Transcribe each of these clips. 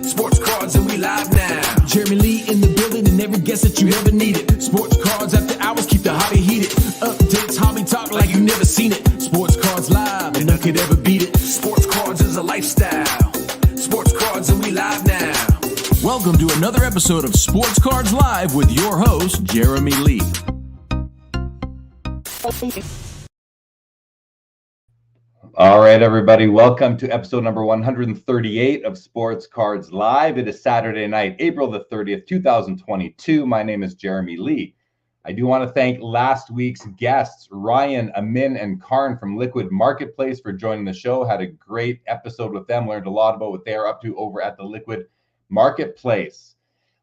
Sports cards and we live now. Jeremy Lee in the building and every guest that you ever needed. Sports cards after hours keep the hobby heated. Updates, hobby talk like you never seen it. Sports cards live and none could ever beat it. Sports cards is a lifestyle. Sports cards and we live now. Welcome to another episode of Sports Cards Live with your host, Jeremy Lee. All right, everybody. Welcome to episode number 138 of Sports Cards Live. It is Saturday night, April the 30th, 2022. My name is Jeremy Lee. I do want to thank last week's guests, Ryan, Amin, and Karn from Liquid Marketplace for joining the show. Had a great episode with them. Learned a lot about what they are up to over at the Liquid Marketplace.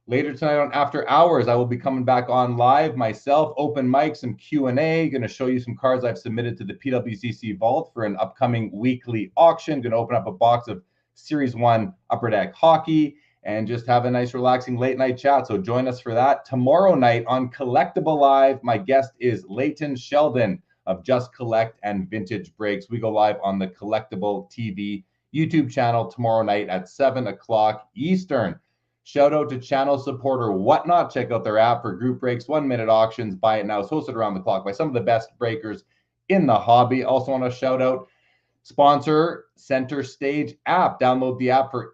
Later tonight on After Hours, I will be coming back on live myself, open mic, some Q&A. Going to show you some cards I've submitted to the PWCC Vault for an upcoming weekly auction. Going to open up a box of Series 1 Upper Deck Hockey and just have a nice, relaxing late night chat. So join us for that. Tomorrow night on Collectible Live, my guest is Leighton Sheldon of Just Collect and Vintage Breaks. We go live on the Collectible TV YouTube channel tomorrow night at 7 o'clock Eastern. Shout out to channel supporter Whatnot. Check out their app for group breaks, 1-minute auctions. Buy it now. It's hosted around the clock by some of the best breakers in the hobby. Also want to shout out sponsor Center Stage app. Download the app for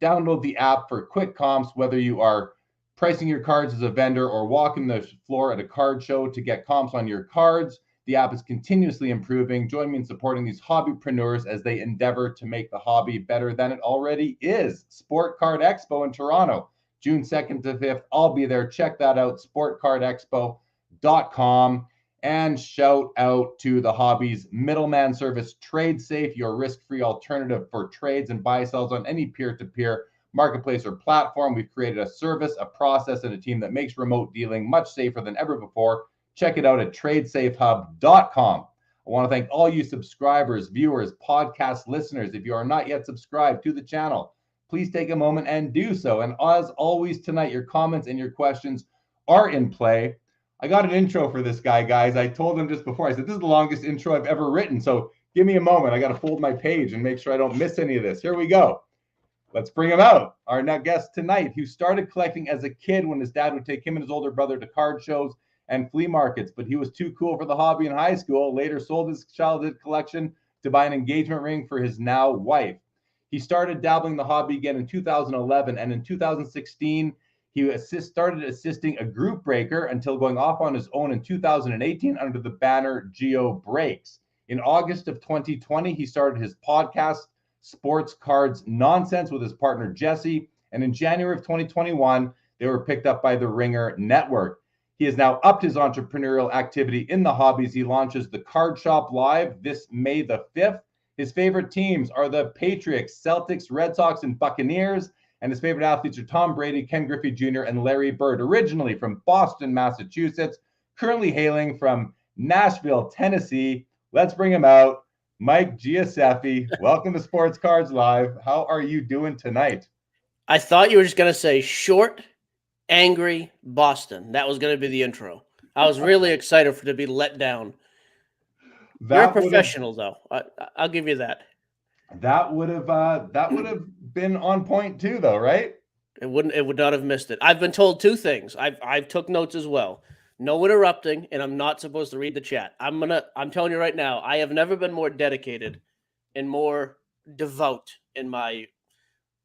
download the app for quick comps, whether you are pricing your cards as a vendor or walking the floor at a card show to get comps on your cards. The app is continuously improving. Join me in supporting these hobbypreneurs as they endeavor to make the hobby better than it already is. Sport Card Expo in Toronto, June 2nd to 5th. I'll be there. Check that out, sportcardexpo.com. And shout out to the hobby's middleman service, TradeSafe, your risk-free alternative for trades and buy-sells on any peer-to-peer marketplace or platform. We've created a service, a process, and a team that makes remote dealing much safer than ever before. Check it out at tradesafehub.com. I want to thank all you subscribers, viewers, podcast listeners. If you are not yet subscribed to the channel, please take a moment and do so. And as always tonight, your comments and your questions are in play. I got an intro for this guy, guys. I told him just before, I said, this is the longest intro I've ever written. So give me a moment. I got to fold my page and make sure I don't miss any of this. Here we go. Let's bring him out. Our next guest tonight, who started collecting as a kid when his dad would take him and his older brother to card shows and flea markets, but he was too cool for the hobby in high school. Later sold his childhood collection to buy an engagement ring for his now wife. He started dabbling the hobby again in 2011, and in 2016, he started assisting a group breaker until going off on his own in 2018 under the banner Gio Breaks. In August of 2020, he started his podcast, Sports Cards Nonsense, with his partner Jesse, and in January of 2021, they were picked up by the Ringer Network. He has now upped his entrepreneurial activity in the hobbies. He launches the Card Shop Live this May the 5th. His favorite teams are the Patriots, Celtics, Red Sox, and Buccaneers. And his favorite athletes are Tom Brady, Ken Griffey Jr., and Larry Bird, originally from Boston, Massachusetts, currently hailing from Nashville, Tennessee. Let's bring him out. Mike Gioseffi, welcome to Sports Cards Live. How are you doing tonight? I thought you were just going to say short, angry Boston. That was going to be the intro. I was really excited to be let down. You're a professional, though. I'll give you that. That would have been on point too, though, right? It would not have missed it. I've been told two things. I've took notes as well. No interrupting, and I'm not supposed to read the chat. I'm telling you right now, I have never been more dedicated and more devout in my.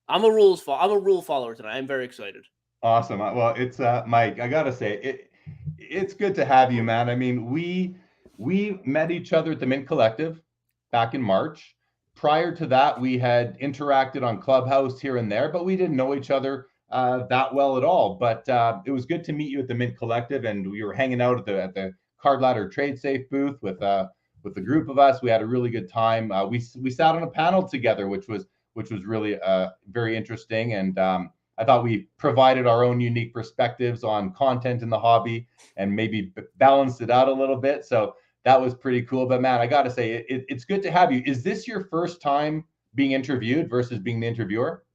I'm a rule follower tonight. I'm very excited. Awesome. Well, it's Mike. I gotta say, it's good to have you, man. I mean, we met each other at the Mint Collective back in March. Prior to that, we had interacted on Clubhouse here and there, but we didn't know each other that well at all. But it was good to meet you at the Mint Collective, and we were hanging out at the Card Ladder TradeSafe booth with the group of us. We had a really good time. We sat on a panel together, which was really very interesting, and I thought we provided our own unique perspectives on content in the hobby and maybe balanced it out a little bit. So that was pretty cool. But man, I got to say, it's good to have you. Is this your first time being interviewed versus being the interviewer?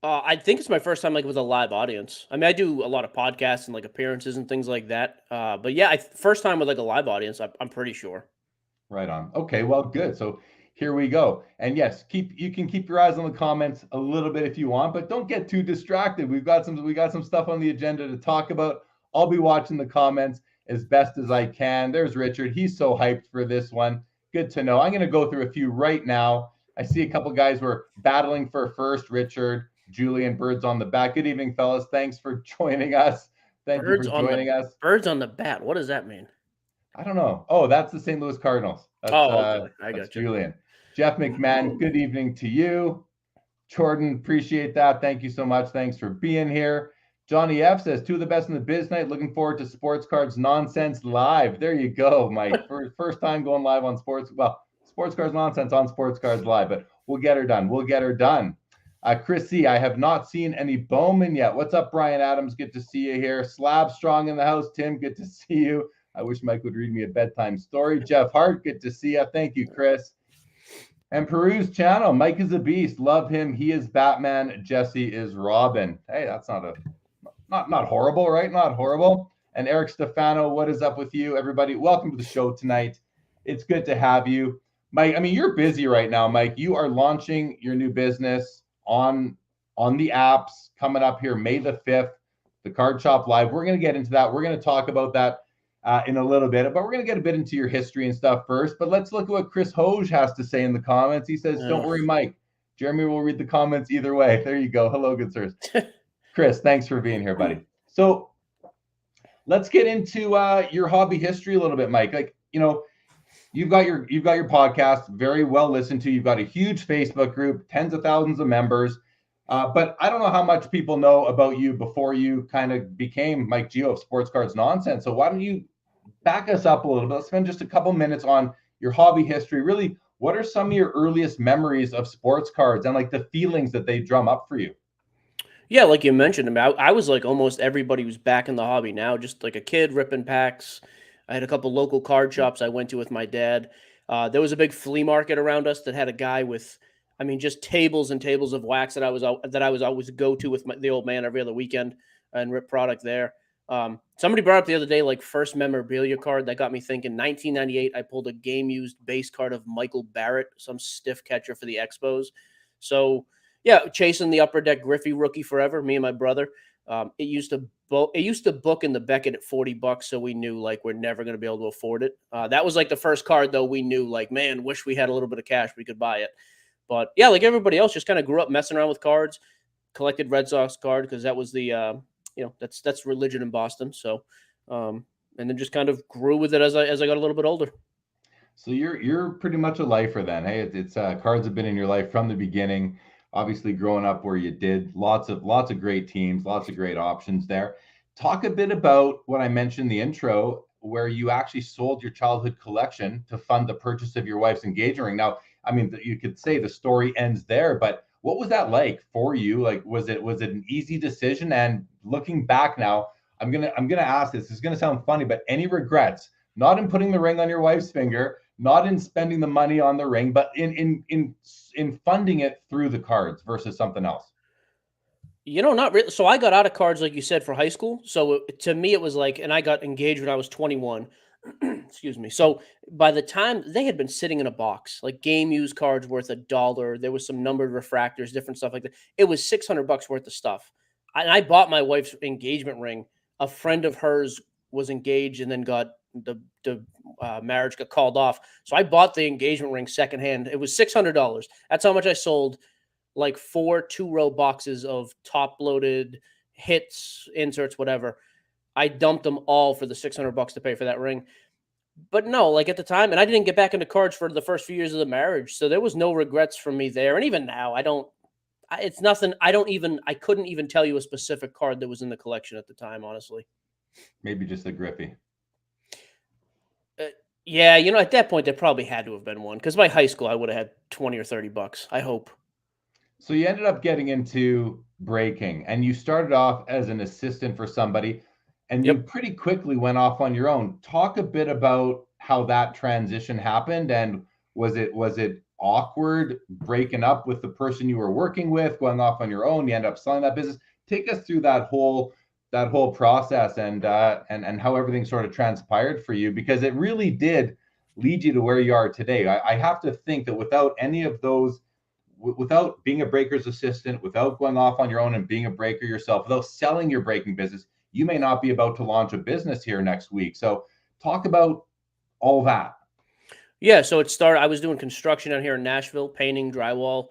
I think it's my first time with a live audience. I mean, I do a lot of podcasts and appearances and things like that. But yeah, first time with a live audience, I'm pretty sure. Right on. Okay, well, good. So here we go. And yes, you can keep your eyes on the comments a little bit if you want, but don't get too distracted. We got some stuff on the agenda to talk about. I'll be watching the comments as best as I can. There's Richard. He's so hyped for this one. Good to know. I'm going to go through a few right now. I see a couple guys were battling for first. Richard, Julian, Birds on the bat. Good evening, fellas. Thanks for joining us. Thank you for joining us. Birds on the bat. What does that mean? I don't know. Oh, that's the St. Louis Cardinals. That's, okay. I got you. Julian. Jeff McMahon, good evening to you. Jordan, appreciate that. Thank you so much. Thanks for being here. Johnny F says, two of the best in the biz night. Looking forward to Sports Cards Nonsense Live. There you go, Mike. First time going live on Sports Cards Nonsense on Sports Cards Live, but we'll get her done. Chris C, I have not seen any Bowman yet. What's up, Brian Adams? Good to see you here. Slab Strong in the house. Tim, good to see you. I wish Mike would read me a bedtime story. Jeff Hart, good to see you. Thank you, Chris. And Peru's channel, Mike is a beast. Love him. He is Batman. Jesse is Robin. Hey, that's not horrible, right? Not horrible. And Eric Stefano, what is up with you, everybody? Welcome to the show tonight. It's good to have you. Mike, I mean, you're busy right now, Mike. You are launching your new business on the apps coming up here, May the 5th, the Card Shop Live. We're going to get into that. We're going to talk about that in a little bit, but we're going to get a bit into your history and stuff first. But let's look at what Chris Hoge has to say in the comments. He says, don't worry, Mike. Jeremy will read the comments either way. There you go. Hello, good sirs. Chris, thanks for being here, buddy. So let's get into your hobby history a little bit, Mike. Like, you know, you've got your podcast, very well listened to. You've got a huge Facebook group, tens of thousands of members. But I don't know how much people know about you before you kind of became Mike Gio of Sports Cards Nonsense. So why don't you back us up a little bit? Let's spend just a couple minutes on your hobby history. Really, what are some of your earliest memories of sports cards and like the feelings that they drum up for you? Yeah, like you mentioned, I was like almost everybody who's back in the hobby now, just like a kid ripping packs. I had a couple local card shops I went to with my dad. There was a big flea market around us that had a guy with, I mean, just tables and tables of wax that I was always go to with the old man every other weekend and rip product there. Somebody brought up the other day, like first memorabilia card that got me thinking. 1998, I pulled a game used base card of Michael Barrett, some stiff catcher for the Expos. So yeah, chasing the upper deck Griffey rookie forever. Me and my brother. It used to book in the Beckett at $40, so we knew like we're never going to be able to afford it. That was like the first card though. We knew like, man, wish we had a little bit of cash, we could buy it. But yeah, like everybody else, just kind of grew up messing around with cards. Collected Red Sox card because that was the that's religion in Boston. So and then just kind of grew with it as I got a little bit older. So you're pretty much a lifer then. Hey, it's cards have been in your life from the beginning. Obviously, growing up where you did, lots of great teams, lots of great options there. Talk a bit about what I mentioned in the intro, where you actually sold your childhood collection to fund the purchase of your wife's engagement ring. Now, I mean, you could say the story ends there, but what was that like for you? Like, was it an easy decision? And looking back now, I'm gonna ask this. It's gonna sound funny, but any regrets? Not in putting the ring on your wife's finger, not in spending the money on the ring, but in funding it through the cards versus something else. You know, not really. So I got out of cards, like you said, for high school. So to me, it was like, and I got engaged when I was 21. Excuse me. So by the time they had been sitting in a box, like game used cards worth $1, there was some numbered refractors, different stuff like that. It was $600 worth of stuff. And I bought my wife's engagement ring. A friend of hers was engaged and then got the marriage got called off. So I bought the engagement ring secondhand. It was $600. That's how much I sold like 4 2-row boxes of top loaded hits, inserts, whatever. I dumped them all for the $600 to pay for that ring. But no, like at the time, and I didn't get back into cards for the first few years of the marriage. So there was no regrets from me there. And even now, it's nothing. I couldn't even tell you a specific card that was in the collection at the time, honestly. Maybe just a Griffey. Yeah, you know, at that point, there probably had to have been one because by high school, I would have had $20 or $30. I hope. So you ended up getting into breaking, and you started off as an assistant for somebody, and you pretty quickly went off on your own. Talk a bit about how that transition happened, and was it awkward breaking up with the person you were working with, going off on your own? You end up selling that business. Take us through that whole process and how everything sort of transpired for you, because it really did lead you to where you are today. I have to think that without any of those, without being a breaker's assistant, without going off on your own and being a breaker yourself, without selling your breaking business, you may not be about to launch a business here next week. So talk about all that. Yeah, so it started. I was doing construction out here in Nashville, painting, drywall,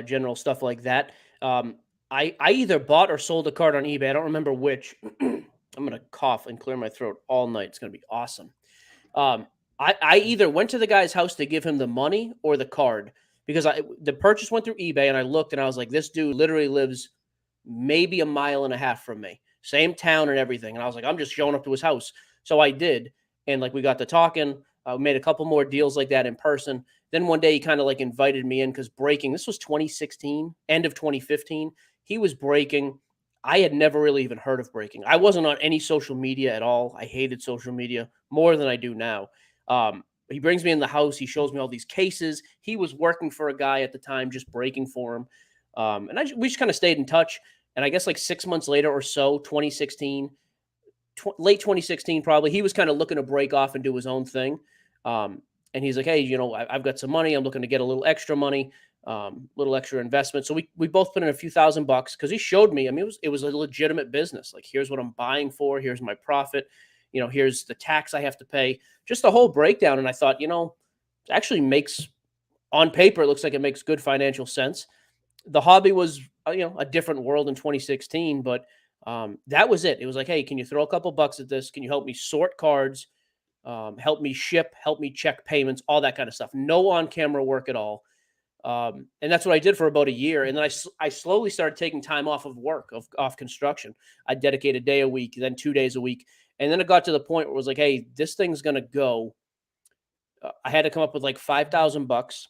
general stuff like that. I either bought or sold a card on eBay. I don't remember which. I'm gonna cough and clear my throat all night. It's gonna be awesome. Um, I either went to the guy's house to give him the money or the card because the purchase went through eBay and I looked and I was like, this dude literally lives maybe a mile and a half from me, same town and everything. And I was like, I'm just showing up to his house. So I did, and like we got to talking. Made a couple more deals like that in person. Then one day he kind of like invited me in because breaking. This was 2016, end of 2015. He was breaking. I had never really even heard of breaking. I wasn't on any social media at all. I hated social media more than I do now. He brings me in the house. He shows me all these cases. He was working for a guy at the time, just breaking for him. We just kind of stayed in touch. And I guess like 6 months later or so, 2016, late 2016 probably, he was kind of looking to break off and do his own thing. And he's like, hey, I've got some money. I'm looking to get a little extra money, little extra investment. So we both put in a few $1,000 because he showed me. I mean, it was a legitimate business. Like, here's what I'm buying for. Here's my profit. Here's the tax I have to pay. Just the whole breakdown. And I thought, it actually makes, on paper, it looks like it makes good financial sense. The hobby was, a different world in 2016, but that was it. It was like, hey, can you throw a couple bucks at this? Can you help me sort cards? Help me ship, help me check payments, all that kind of stuff. No on-camera work at all. And that's what I did for about a year. And then I slowly started taking time off of work, off construction. I dedicate a day a week, then 2 days a week. And then it got to the point where it was like, hey, this thing's going to go. I had to come up with like $5,000,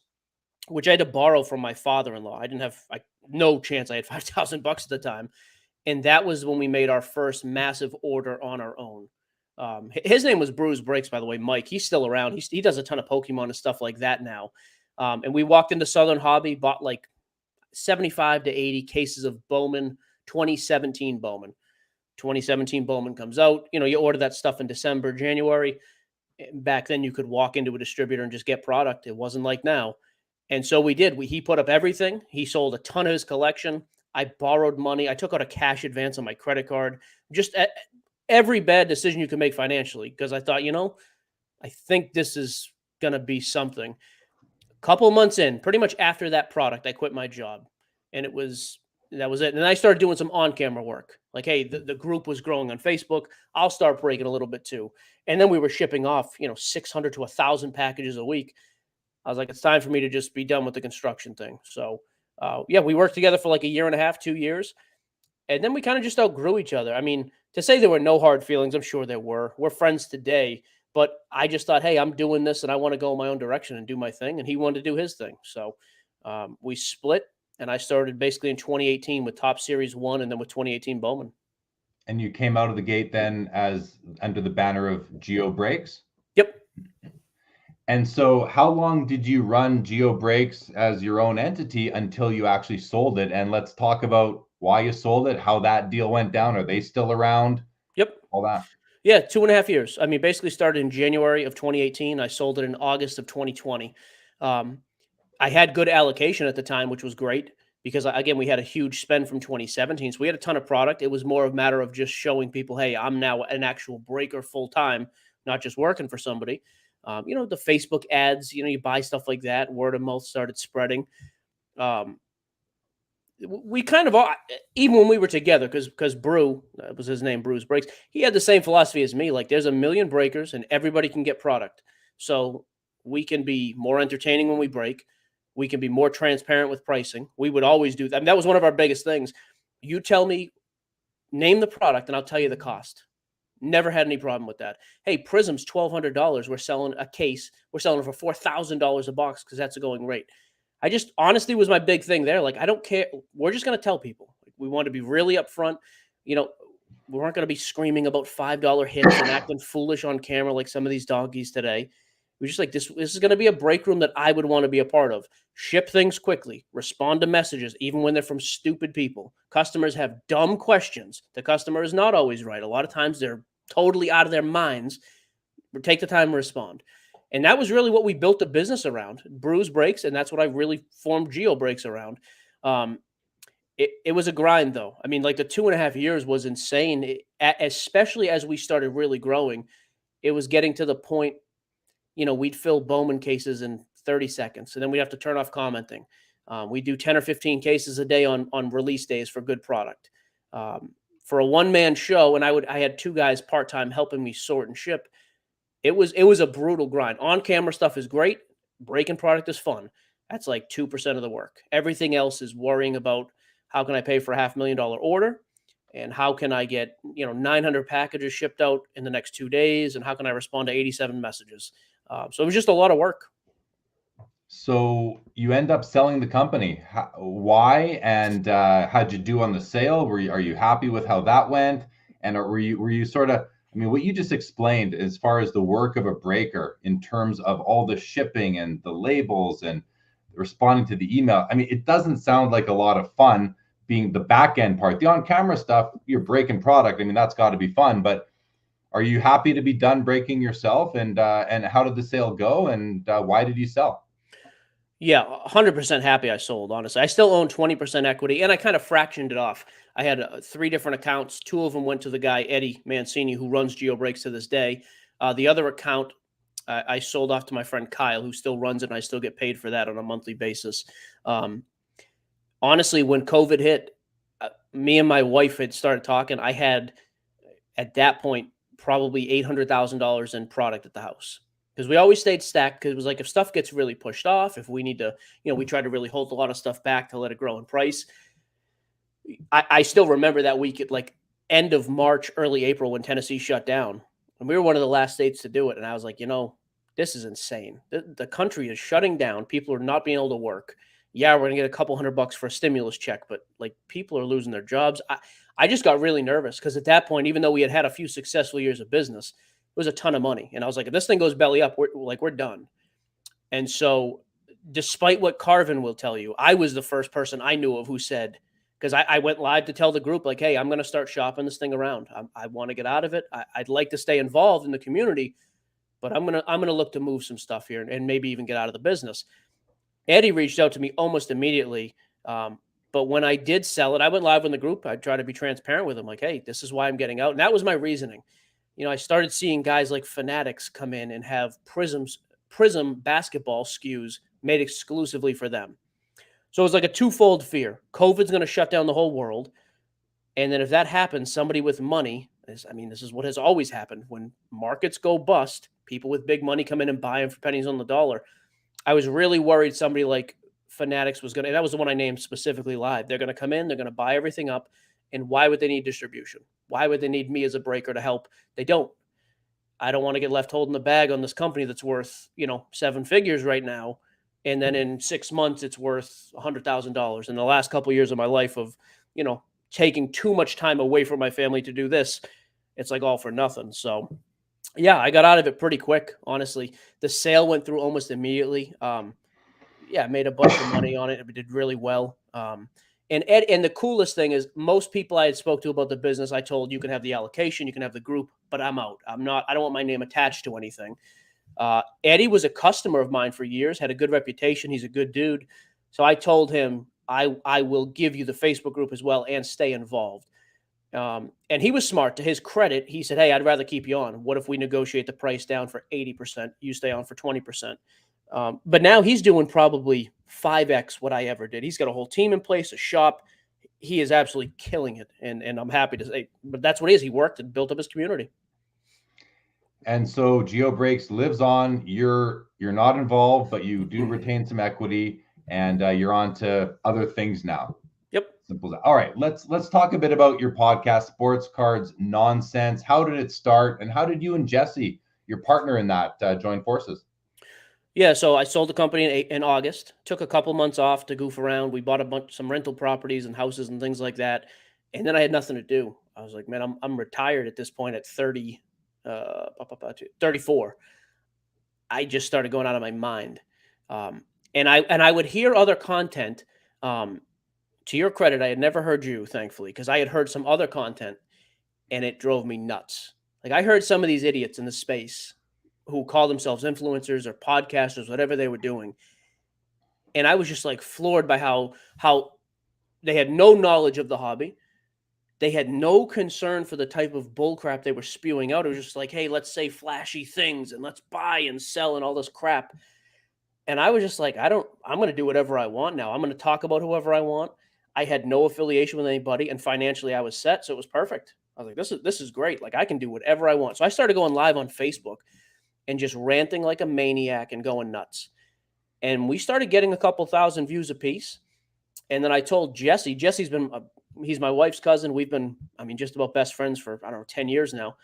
which I had to borrow from my father-in-law. I didn't have no chance I had $5,000 at the time. And that was when we made our first massive order on our own. His name was Gio Breaks, by the way, Mike. He's still around. He does a ton of Pokemon and stuff like that now. And we walked into Southern Hobby, bought like 75 to 80 cases of Bowman, 2017 Bowman. 2017 Bowman comes out. You order that stuff in December, January. Back then, you could walk into a distributor and just get product. It wasn't like now. And so we did. He put up everything. He sold a ton of his collection. I borrowed money. I took out a cash advance on my credit card. Just every bad decision you can make financially, because I thought, I think this is going to be something. A couple months in, pretty much after that product, I quit my job. And that was it. And I started doing some on-camera work. Like, hey, the group was growing on Facebook. I'll start breaking a little bit too. And then we were shipping off, 600 to 1,000 packages a week. I was like, it's time for me to just be done with the construction thing. So, we worked together for like a year and a half, 2 years. And then we kind of just outgrew each other. I mean, to say there were no hard feelings, I'm sure there were. We're friends today. But I just thought, hey, I'm doing this and I want to go in my own direction and do my thing. And he wanted to do his thing. So we split. And I started basically in 2018 with Top Series 1 and then with 2018 Bowman. And you came out of the gate then as under the banner of Gio Breaks? Yep. And so how long did you run Gio Breaks as your own entity until you actually sold it? And let's talk about why you sold it, how that deal went down. Are they still around? Yep. All that. Yeah, 2.5 years. I mean, basically started in January of 2018. I sold it in August of 2020. I had good allocation at the time, which was great because, again, we had a huge spend from 2017. So we had a ton of product. It was more of a matter of just showing people, hey, I'm now an actual breaker full time, not just working for somebody. The Facebook ads, you buy stuff like that. Word of mouth started spreading. We kind of, even when we were together, because Brew, that was his name, Gio Breaks, he had the same philosophy as me. Like, there's a million breakers and everybody can get product. So we can be more entertaining when we break. We can be more transparent with pricing. We would always do that. I mean, that was one of our biggest things. You tell me, name the product, and I'll tell you the cost. Never had any problem with that. Hey, Prism's $1,200. We're selling a case. We're selling it for $4,000 a box because that's a going rate. I just honestly was my big thing there. Like, I don't care. We're just going to tell people. We want to be really upfront. We weren't going to be screaming about $5 hits and acting foolish on camera like some of these donkeys today. We're just like, this is going to be a break room that I would want to be a part of. Ship things quickly. Respond to messages, even when they're from stupid people. Customers have dumb questions. The customer is not always right. A lot of times they're totally out of their minds. Take the time to respond. And that was really what we built the business around, Brews Breaks, and that's what I really formed Gio Breaks around. It was a grind, though. I mean, like the 2.5 years was insane, especially as we started really growing. It was getting to the point, we'd fill Bowman cases in 30 seconds, and then we'd have to turn off commenting. We do 10 or 15 cases a day on release days for good product. For a one-man show, and I had 2 guys part-time helping me sort and ship. It was a brutal grind. On-camera stuff is great. Breaking product is fun. That's like 2% of the work. Everything else is worrying about how can I pay for a $500,000 order, and how can I get 900 packages shipped out in the next 2 days, and how can I respond to 87 messages. So it was just a lot of work. So you end up selling the company. Why, and how'd you do on the sale? Are you happy with how that went? And were you sort of, I mean, what you just explained as far as the work of a breaker in terms of all the shipping and the labels and responding to the email. I mean, it doesn't sound like a lot of fun being the back end part. The on-camera stuff, you're breaking product. I mean, that's got to be fun. But are you happy to be done breaking yourself? And how did the sale go? And why did you sell? Yeah, 100% happy I sold, honestly. I still own 20% equity, and I kind of fractioned it off. I had 3 different accounts. 2 of them went to the guy, Eddie Mancini, who runs Gio Breaks to this day. The other account, I sold off to my friend Kyle, who still runs it, and I still get paid for that on a monthly basis. Honestly, when COVID hit, me and my wife had started talking. I had, at that point, probably $800,000 in product at the house. Because we always stayed stacked, because it was like if stuff gets really pushed off, if we need to, we try to really hold a lot of stuff back to let it grow in price. I still remember that week at like end of March, early April, when Tennessee shut down. And we were one of the last states to do it. And I was like, this is insane. The country is shutting down. People are not being able to work. Yeah, we're going to get a couple $100 for a stimulus check, but like people are losing their jobs. I just got really nervous, because at that point, even though we had had a few successful years of business, it was a ton of money. And I was like, if this thing goes belly up, we're done. And so despite what Carvin will tell you, I was the first person I knew of who said, because I went live to tell the group, like, hey, I'm going to start shopping this thing around. I want to get out of it. I'd like to stay involved in the community, but I'm going to look to move some stuff here and maybe even get out of the business. Eddie reached out to me almost immediately. But when I did sell it, I went live in the group. I tried to be transparent with him, like, hey, this is why I'm getting out. And that was my reasoning. I started seeing guys like Fanatics come in and have Prism basketball SKUs made exclusively for them. So it was like a twofold fear. COVID's going to shut down the whole world. And then if that happens, somebody with money, this is what has always happened. When markets go bust, people with big money come in and buy them for pennies on the dollar. I was really worried somebody like Fanatics was going to, and that was the one I named specifically live. They're going to come in, they're going to buy everything up. And why would they need distribution? Why would they need me as a breaker to help? They don't. I don't want to get left holding the bag on this company that's worth, 7 figures right now. And then in 6 months, it's worth $100,000. In the last couple of years of my life of, taking too much time away from my family to do this, it's like all for nothing. So yeah, I got out of it pretty quick. Honestly, the sale went through almost immediately. I made a bunch of money on it. It did really well. And the coolest thing is, most people I had spoke to about the business, I told, you can have the allocation, you can have the group, but I'm out. I don't want my name attached to anything. Eddie was a customer of mine for years, had a good reputation. He's a good dude. So I told him, I will give you the Facebook group as well and stay involved. And he was smart. To his credit, he said, hey, I'd rather keep you on. What if we negotiate the price down for 80%? You stay on for 20%. But now he's doing probably 5x what I ever did. He's got a whole team in place, a shop. He is absolutely killing it. And I'm happy to say, but that's what he is. He worked and built up his community. And so Gio Breaks lives on. You're not involved, but you do retain some equity, and you're on to other things now. Yep. Simple as that. All right, let's talk a bit about your podcast, Sports Cards Nonsense. How did it start, and how did you and Jesse, your partner in that, join forces? Yeah, so I sold the company in August, took a couple months off to goof around. We bought some rental properties and houses and things like that. And then I had nothing to do. I was like, man, I'm retired at this point at 34. I just started going out of my mind. And I would hear other content. To your credit, I had never heard you, thankfully, because I had heard some other content and it drove me nuts. Like, I heard some of these idiots in the space who call themselves influencers or podcasters, whatever they were doing. And I was just like floored by how they had no knowledge of the hobby. They had no concern for the type of bullcrap they were spewing out. It was just like, hey, let's say flashy things and let's buy and sell and all this crap. And I was just like, I'm going to do whatever I want now. I'm going to talk about whoever I want. I had no affiliation with anybody, and financially I was set. So it was perfect. I was like, this is great. Like, I can do whatever I want. So I started going live on Facebook and just ranting like a maniac and going nuts. And we started getting a couple thousand views a piece. And then I told Jesse, he's my wife's cousin. We've been, just about best friends for, 10 years now.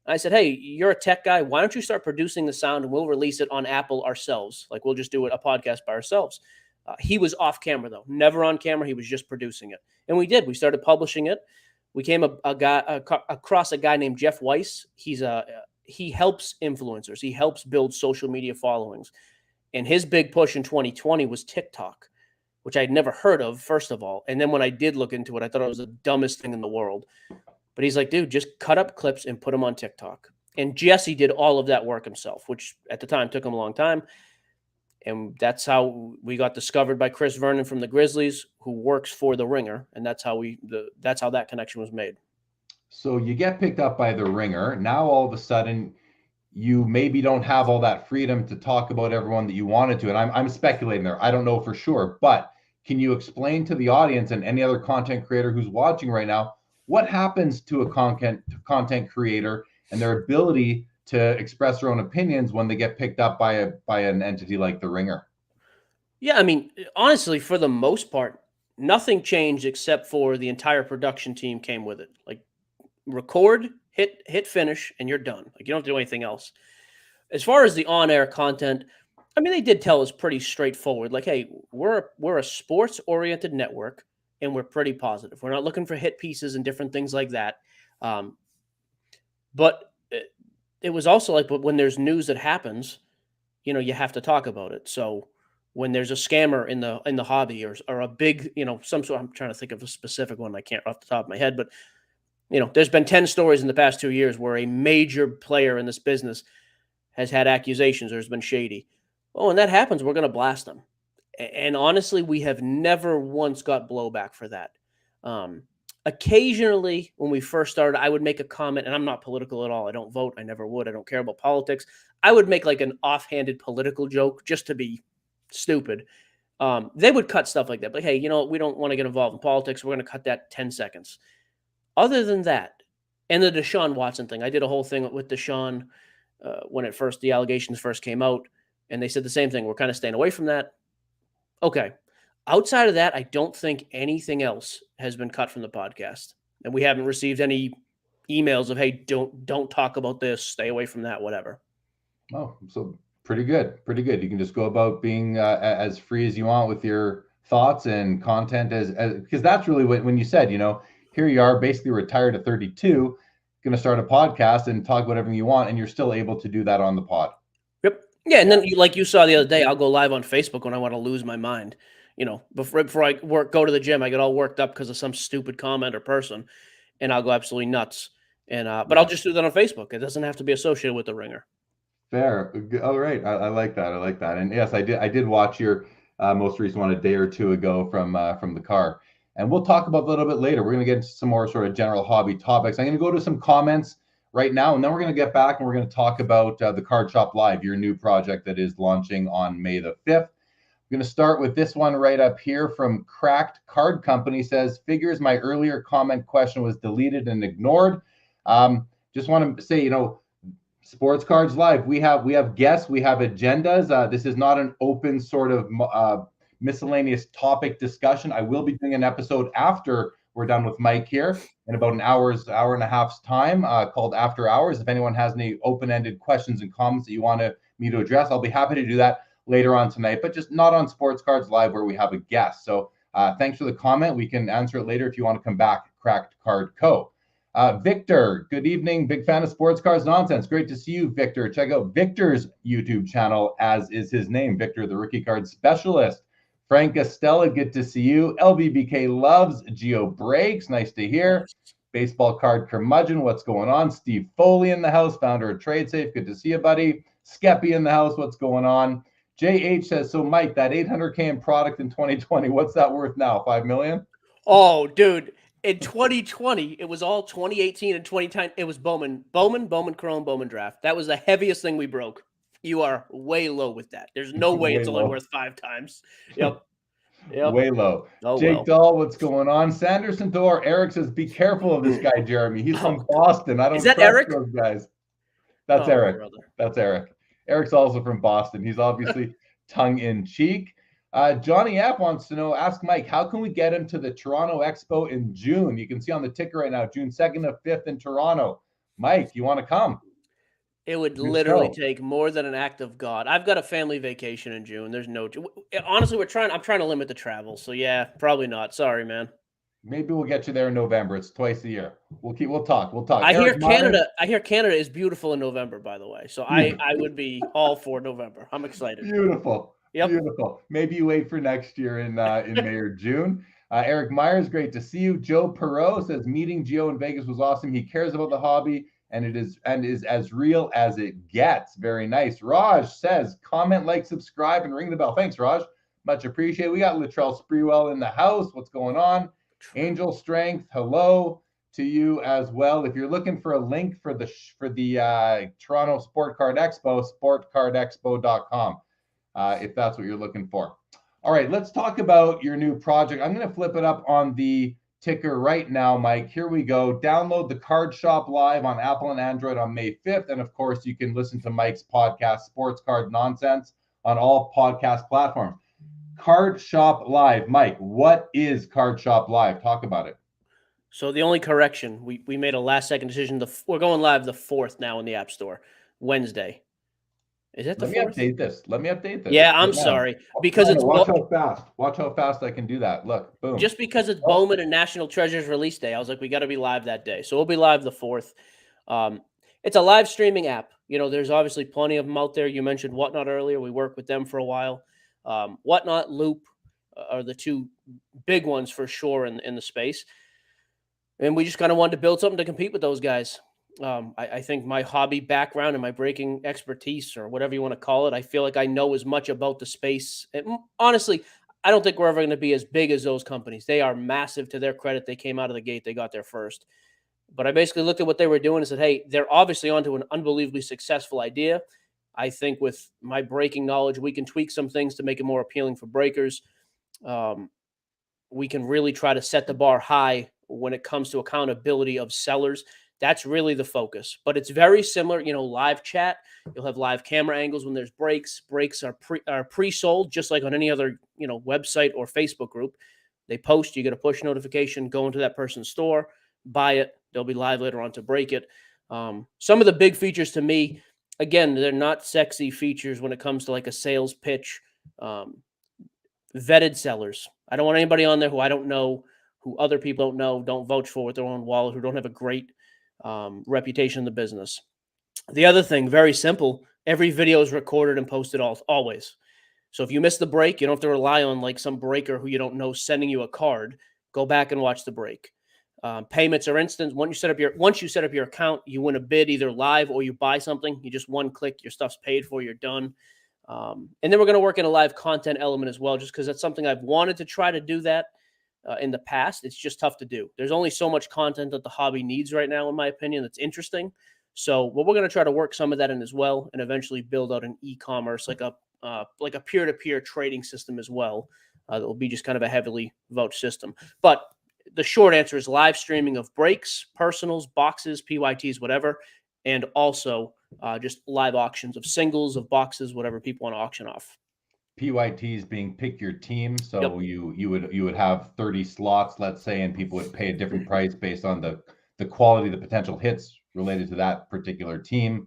And I said, hey, you're a tech guy. Why don't you start producing the sound and we'll release it on Apple ourselves? Like, we'll just do a podcast by ourselves. He was off camera, though, never on camera. He was just producing it. And we did. We started publishing it. We came across a guy named Jeff Weiss. He helps influencers. He helps build social media followings. And his big push in 2020 was TikTok, which I'd never heard of, first of all. And then when I did look into it, I thought it was the dumbest thing in the world. But he's like, dude, just cut up clips and put them on TikTok. And Jesse did all of that work himself, which at the time took him a long time. And that's how we got discovered by Chris Vernon from the Grizzlies, who works for The Ringer. And that's how that connection was made. So you get picked up by The Ringer. Now, all of a sudden, you maybe don't have all that freedom to talk about everyone that you wanted to. And I'm speculating there. I don't know for sure. But can you explain to the audience and any other content creator who's watching right now, what happens to a content creator and their ability to express their own opinions when they get picked up by an entity like The Ringer? Yeah, honestly, for the most part, nothing changed except for the entire production team came with it. Like, record, hit finish, and you're done. Like, you don't have to do anything else. As far as the on-air content, they did tell us pretty straightforward. Like, hey, we're a sports-oriented network, and we're pretty positive. We're not looking for hit pieces and different things like that. But it was also like, but when there's news that happens, you have to talk about it. So when there's a scammer in the hobby or a big, some sort, I'm trying to think of a specific one. I can't off the top of my head, but there's been 10 stories in the past 2 years where a major player in this business has had accusations or has been shady. Well, when that happens, we're going to blast them. And honestly, we have never once got blowback for that. Occasionally, when we first started, I would make a comment, and I'm not political at all. I don't vote. I never would. I don't care about politics. I would make like an offhanded political joke just to be stupid. They would cut stuff like that. But hey, we don't want to get involved in politics. We're going to cut that 10 seconds. Other than that, and the Deshaun Watson thing, I did a whole thing with Deshaun when the allegations first came out, and they said the same thing. We're kind of staying away from that. Okay. Outside of that, I don't think anything else has been cut from the podcast, and we haven't received any emails of, hey, don't talk about this, stay away from that, whatever. Oh, so pretty good. You can just go about being as free as you want with your thoughts and content as because that's really when you said, here you are basically retired at 32, going to start a podcast and talk about everything you want, and you're still able to do that on the pod. Yep. Yeah, and then like you saw the other day, I'll go live on Facebook when I want to lose my mind. Before I go to the gym, I get all worked up because of some stupid comment or person, and I'll go absolutely nuts. And but I'll just do that on Facebook. It doesn't have to be associated with The Ringer. Fair. All right. I like that. And yes, I did watch your most recent one a day or two ago from the car. And we'll talk about that a little bit later. We're going to get into some more sort of general hobby topics. I'm going to go to some comments right now, and then we're going to get back and we're going to talk about the Card Shop Live, your new project that is launching on May the 5th. I'm going to start with this one right up here from Cracked Card Company. Says, figures my earlier comment question was deleted and ignored. Just want to say, Sports Cards Live, we have guests, we have agendas. This is not an open sort of miscellaneous topic discussion. I will be doing an episode after we're done with Mike here in about an hour and a half's time called After Hours. If anyone has any open-ended questions and comments that you want me to address, I'll be happy to do that later on tonight, but just not on Sports Cards Live where we have a guest. So thanks for the comment. We can answer it later if you want to come back. Cracked Card Co. Victor, good evening. Big fan of Sports Cards Nonsense. Great to see you, Victor. Check out Victor's YouTube channel, as is his name, Victor, the Rookie Card Specialist. Frank Estella, good to see you. LBBK loves Gio Breaks. Nice to hear. Baseball Card Curmudgeon, what's going on? Steve Foley in the house, founder of TradeSafe. Good to see you, buddy. Skeppy in the house, what's going on? JH says, so Mike, that 800K in product in 2020, what's that worth now? 5 million? Oh, dude. In 2020, it was all 2018 and 2010. It was Bowman Chrome, Bowman Draft. That was the heaviest thing we broke. You are way low with that. There's no way it's only worth 5 times. Yep. Way low. Oh, Jake Dahl, what's going on? Sanderson Thor, Eric says, be careful of this guy, Jeremy. He's from Boston. I don't trust those guys. That's Eric. Brother. That's Eric. Eric's also from Boston. He's obviously tongue-in-cheek. Johnny F wants to know, ask Mike, how can we get him to the Toronto Expo in June? You can see on the ticker right now, June 2nd to 5th in Toronto. Mike, you want to come? It would literally take more than an act of God. I've got a family vacation in June. There's no, honestly, I'm trying to limit the travel. So yeah, probably not. Sorry, man. Maybe we'll get you there in November. It's twice a year. We'll talk. I hear Canada is beautiful in November, by the way. So I would be all for November. I'm excited. Beautiful. Yep. Beautiful. Maybe you wait for next year in May or June. Eric Myers, great to see you. Joe Perot says meeting Gio in Vegas was awesome. He cares about the hobby and is as real as it gets. Very nice. Raj says comment, like, subscribe, and ring the bell. Thanks, Raj. Much appreciated. We got Latrell Sprewell in the house. What's going on? Angel Strength, hello to you as well. If you're looking for a link for the Toronto Sport Card Expo, sportcardexpo.com. If that's what you're looking for. All right, let's talk about your new project. I'm going to flip it up on the ticker right now, Mike. Here we go. Download the Card Shop Live on Apple and Android on May 5th. And of course, you can listen to Mike's podcast, Sports Card Nonsense, on all podcast platforms. Card Shop Live. Mike, what is Card Shop Live? Talk about it. So the only correction, we made a last-second decision. We're going live the 4th now in the App Store, Wednesday. Is that the 4th? Let me update this. Yeah, I'm sorry. Because it's watch how fast I can do that. Look, boom. Just because it's Bowman and National Treasure's release day, I was like, we got to be live that day. So we'll be live the 4th. It's a live streaming app. You know, there's obviously plenty of them out there. You mentioned Whatnot earlier. We worked with them for a while. Whatnot, Loop are the two big ones for sure in the space. And we just kind of wanted to build something to compete with those guys. I think my hobby background and my breaking expertise, or whatever you want to call it, I feel like I know as much about the space. And honestly, I don't think we're ever going to be as big as those companies. They are massive. To their credit, they came out of the gate. They got there first. But I basically looked at what they were doing and said, hey, they're obviously onto an unbelievably successful idea. I think with my breaking knowledge, we can tweak some things to make it more appealing for breakers. We can really try to set the bar high when it comes to accountability of sellers. That's really the focus. But it's very similar, live chat. You'll have live camera angles when there's breaks. Breaks are pre-sold, just like on any other, website or Facebook group. They post, you get a push notification, go into that person's store, buy it. They'll be live later on to break it. Some of the big features to me, again, they're not sexy features when it comes to like a sales pitch. Vetted sellers. I don't want anybody on there who I don't know, who other people don't know, don't vouch for with their own wallet, who don't have a great reputation in the business. The other thing, very simple, every video is recorded and posted always. So if you miss the break, you don't have to rely on like some breaker who you don't know sending you a card. Go back and watch the break. Payments are instant. Once you set up your account, you win a bid either live or you buy something. You just one click, your stuff's paid for, you're done. And then we're going to work in a live content element as well, just because that's something I've wanted to try to do that in the past. It's just tough to do. There's only so much content that the hobby needs right now, in my opinion, that's interesting. So we're going to try to work some of that in as well, and eventually build out an e-commerce, like a peer-to-peer trading system as well. That will be just kind of a heavily vouched system. But the short answer is live streaming of breaks, personals, boxes, PYTs, whatever, and also just live auctions of singles, of boxes, whatever people want to auction off. PYTs being pick your team. So yep. you would have 30 slots, let's say, and people would pay a different price based on the quality, the potential hits related to that particular team,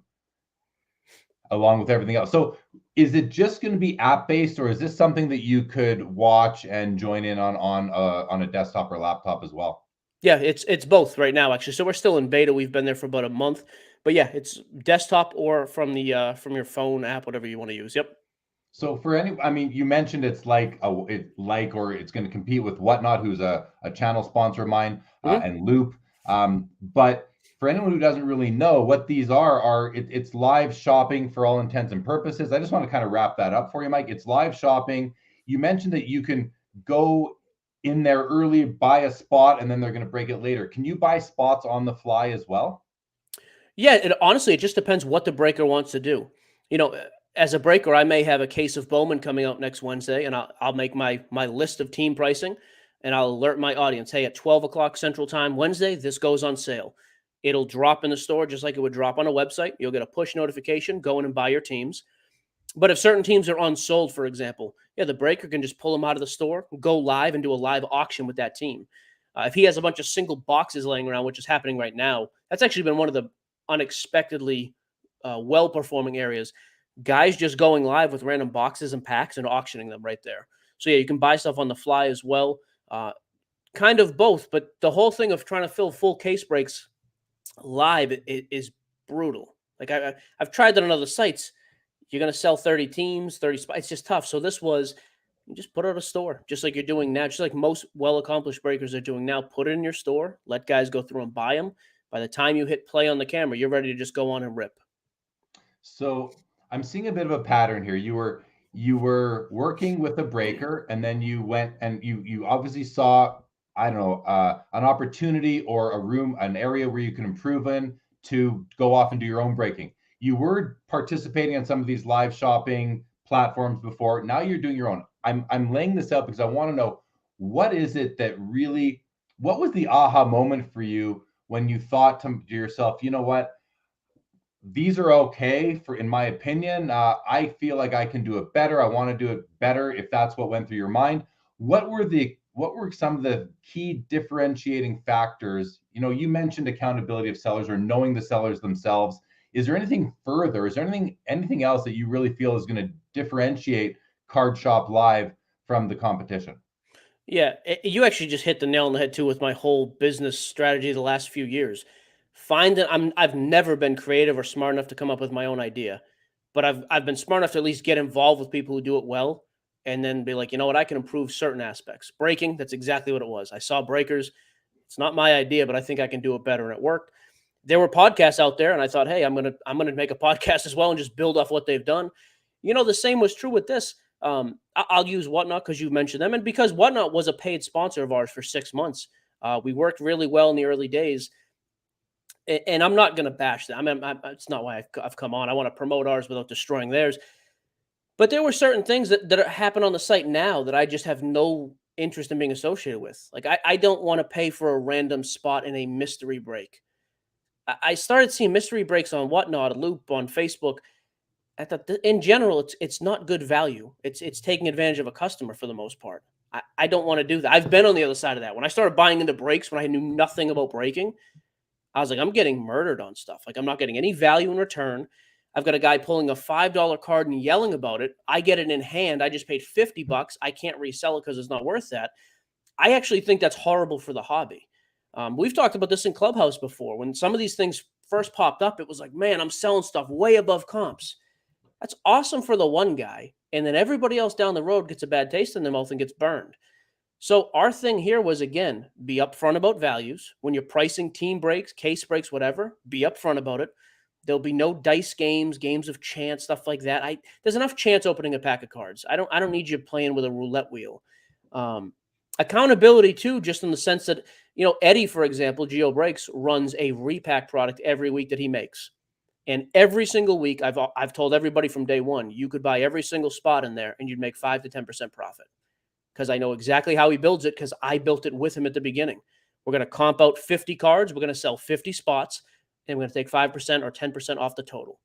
along with everything else. So is it just going to be app-based, or is this something that you could watch and join in on a desktop or laptop as well? Yeah, it's both right now, actually. So we're still in beta. We've been there for about a month. But yeah, it's desktop or from your phone app, whatever you want to use. Yep. So you mentioned it's or it's going to compete with Whatnot, who's a channel sponsor of mine, and Loop. But for anyone who doesn't really know what these are it's live shopping for all intents and purposes. I just want to kind of wrap that up for you, Mike. It's live shopping. You mentioned that you can go in there early, buy a spot, and then they're going to break it later. Can you buy spots on the fly as well? Yeah, honestly, it just depends what the breaker wants to do. As a breaker, I may have a case of Bowman coming out next Wednesday, and I'll make my list of team pricing, and I'll alert my audience, hey, at 12 o'clock Central Time Wednesday, this goes on sale. It'll drop in the store just like it would drop on a website. You'll get a push notification, go in and buy your teams. But if certain teams are unsold, for example, yeah, the breaker can just pull them out of the store, go live, and do a live auction with that team. If he has a bunch of single boxes laying around, which is happening right now, that's actually been one of the unexpectedly well-performing areas. Guys just going live with random boxes and packs and auctioning them right there. So yeah, you can buy stuff on the fly as well. Kind of both, but the whole thing of trying to fill full case breaks live is brutal. Like I've tried that on other sites. You're going to sell 30 teams, 30 spots. It's just tough. So this was, you just put out a store, just like you're doing now, just like most well-accomplished breakers are doing now. Put it in your store, let guys go through and buy them. By the time you hit play on the camera, you're ready to just go on and rip. So I'm seeing a bit of a pattern here. You were working with a breaker, and then you went and you obviously saw, I don't know, an opportunity or a room, an area where you can improve in to go off and do your own breaking. You were participating in some of these live shopping platforms before. Now you're doing your own. I'm laying this out because I want to know, what is it that really, what was the aha moment for you when you thought to yourself, you know what, these are okay for, in my opinion. I feel like I can do it better. I want to do it better. If that's what went through your mind, what were some of the key differentiating factors? You mentioned accountability of sellers or knowing the sellers themselves. Is there anything further? Is there anything else that you really feel is going to differentiate Card Shop Live from the competition? Yeah, you actually just hit the nail on the head too with my whole business strategy the last few years. Find that I've never been creative or smart enough to come up with my own idea, but I've been smart enough to at least get involved with people who do it well, and then be like, you know what, I can improve certain aspects. Breaking, that's exactly what it was. I saw breakers. It's not my idea, but I think I can do it better, and it worked. There were podcasts out there, and I thought, hey, I'm gonna make a podcast as well and just build off what they've done. The same was true with this. I'll use Whatnot because you mentioned them, and because Whatnot was a paid sponsor of ours for 6 months. We worked really well in the early days, and I'm not going to bash that. I mean, it's not why I've come on. I want to promote ours without destroying theirs. But there were certain things that happen on the site now that I just have no interest in being associated with. Like I don't want to pay for a random spot in a mystery break. I started seeing mystery breaks on Whatnot, Loop, on Facebook. I thought in general, it's not good value. It's taking advantage of a customer for the most part. I don't want to do that. I've been on the other side of that. When I started buying into breaks, when I knew nothing about breaking, I was like, I'm getting murdered on stuff. Like I'm not getting any value in return. I've got a guy pulling a $5 card and yelling about it. I get it in hand. I just paid $50. I can't resell it because it's not worth that. I actually think that's horrible for the hobby. We've talked about this in Clubhouse before. When some of these things first popped up, it was like, man, I'm selling stuff way above comps. That's awesome for the one guy. And then everybody else down the road gets a bad taste in their mouth and gets burned. So our thing here was, again, be upfront about values. When you're pricing team breaks, case breaks, whatever, be upfront about it. There'll be no dice games, games of chance, stuff like that. There's enough chance opening a pack of cards. I don't need you playing with a roulette wheel. Accountability too, just in the sense that, Eddie, for example, Gio Breaks, runs a repack product every week that he makes. And every single week, I've told everybody from day one, you could buy every single spot in there and you'd make 5 to 10% profit. Because I know exactly how he builds it, because I built it with him at the beginning. We're going to comp out 50 cards. We're going to sell 50 spots, and we're going to take 5% or 10% off the total.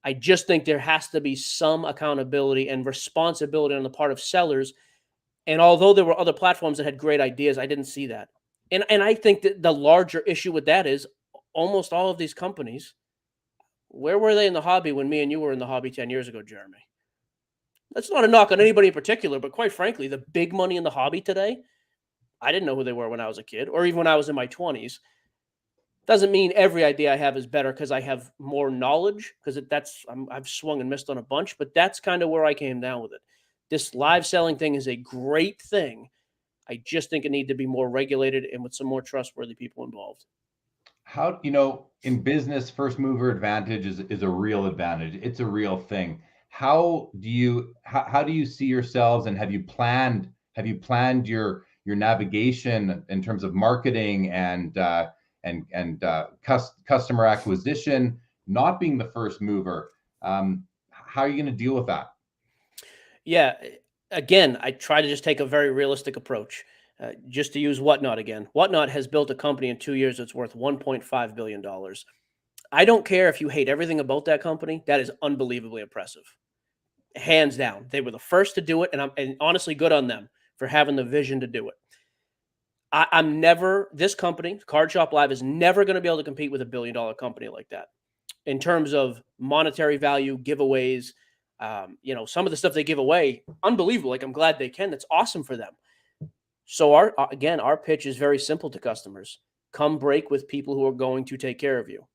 I just think there has to be some accountability and responsibility on the part of sellers. And although there were other platforms that had great ideas, I didn't see that. And I think that the larger issue with that is almost all of these companies, where were they in the hobby when me and you were in the hobby 10 years ago, Jeremy? That's not a knock on anybody in particular, but quite frankly, the big money in the hobby today, I didn't know who they were when I was a kid, or even when I was in my 20s. Doesn't mean every idea I have is better because I have more knowledge, because I've swung and missed on a bunch, but that's kind of where I came down with it. This live selling thing is a great thing. I just think it needs to be more regulated and with some more trustworthy people involved. How, in business, first mover advantage is a real advantage. It's a real thing. How do you see yourselves, and have you planned your navigation in terms of marketing and customer acquisition, not being the first mover? How are you going to deal with that? Yeah. Again, I try to just take a very realistic approach. Just to use Whatnot again. Whatnot has built a company in 2 years that's worth $1.5 billion. I don't care if you hate everything about that company. That is unbelievably impressive. Hands down. They were the first to do it, and honestly good on them for having the vision to do it. I'm never, this company, Card Shop Live, is never going to be able to compete with $1 billion company like that in terms of monetary value, giveaways. Some of the stuff they give away, unbelievable. Like, I'm glad they can. That's awesome for them. So our pitch is very simple to customers. Come break with people who are going to take care of you.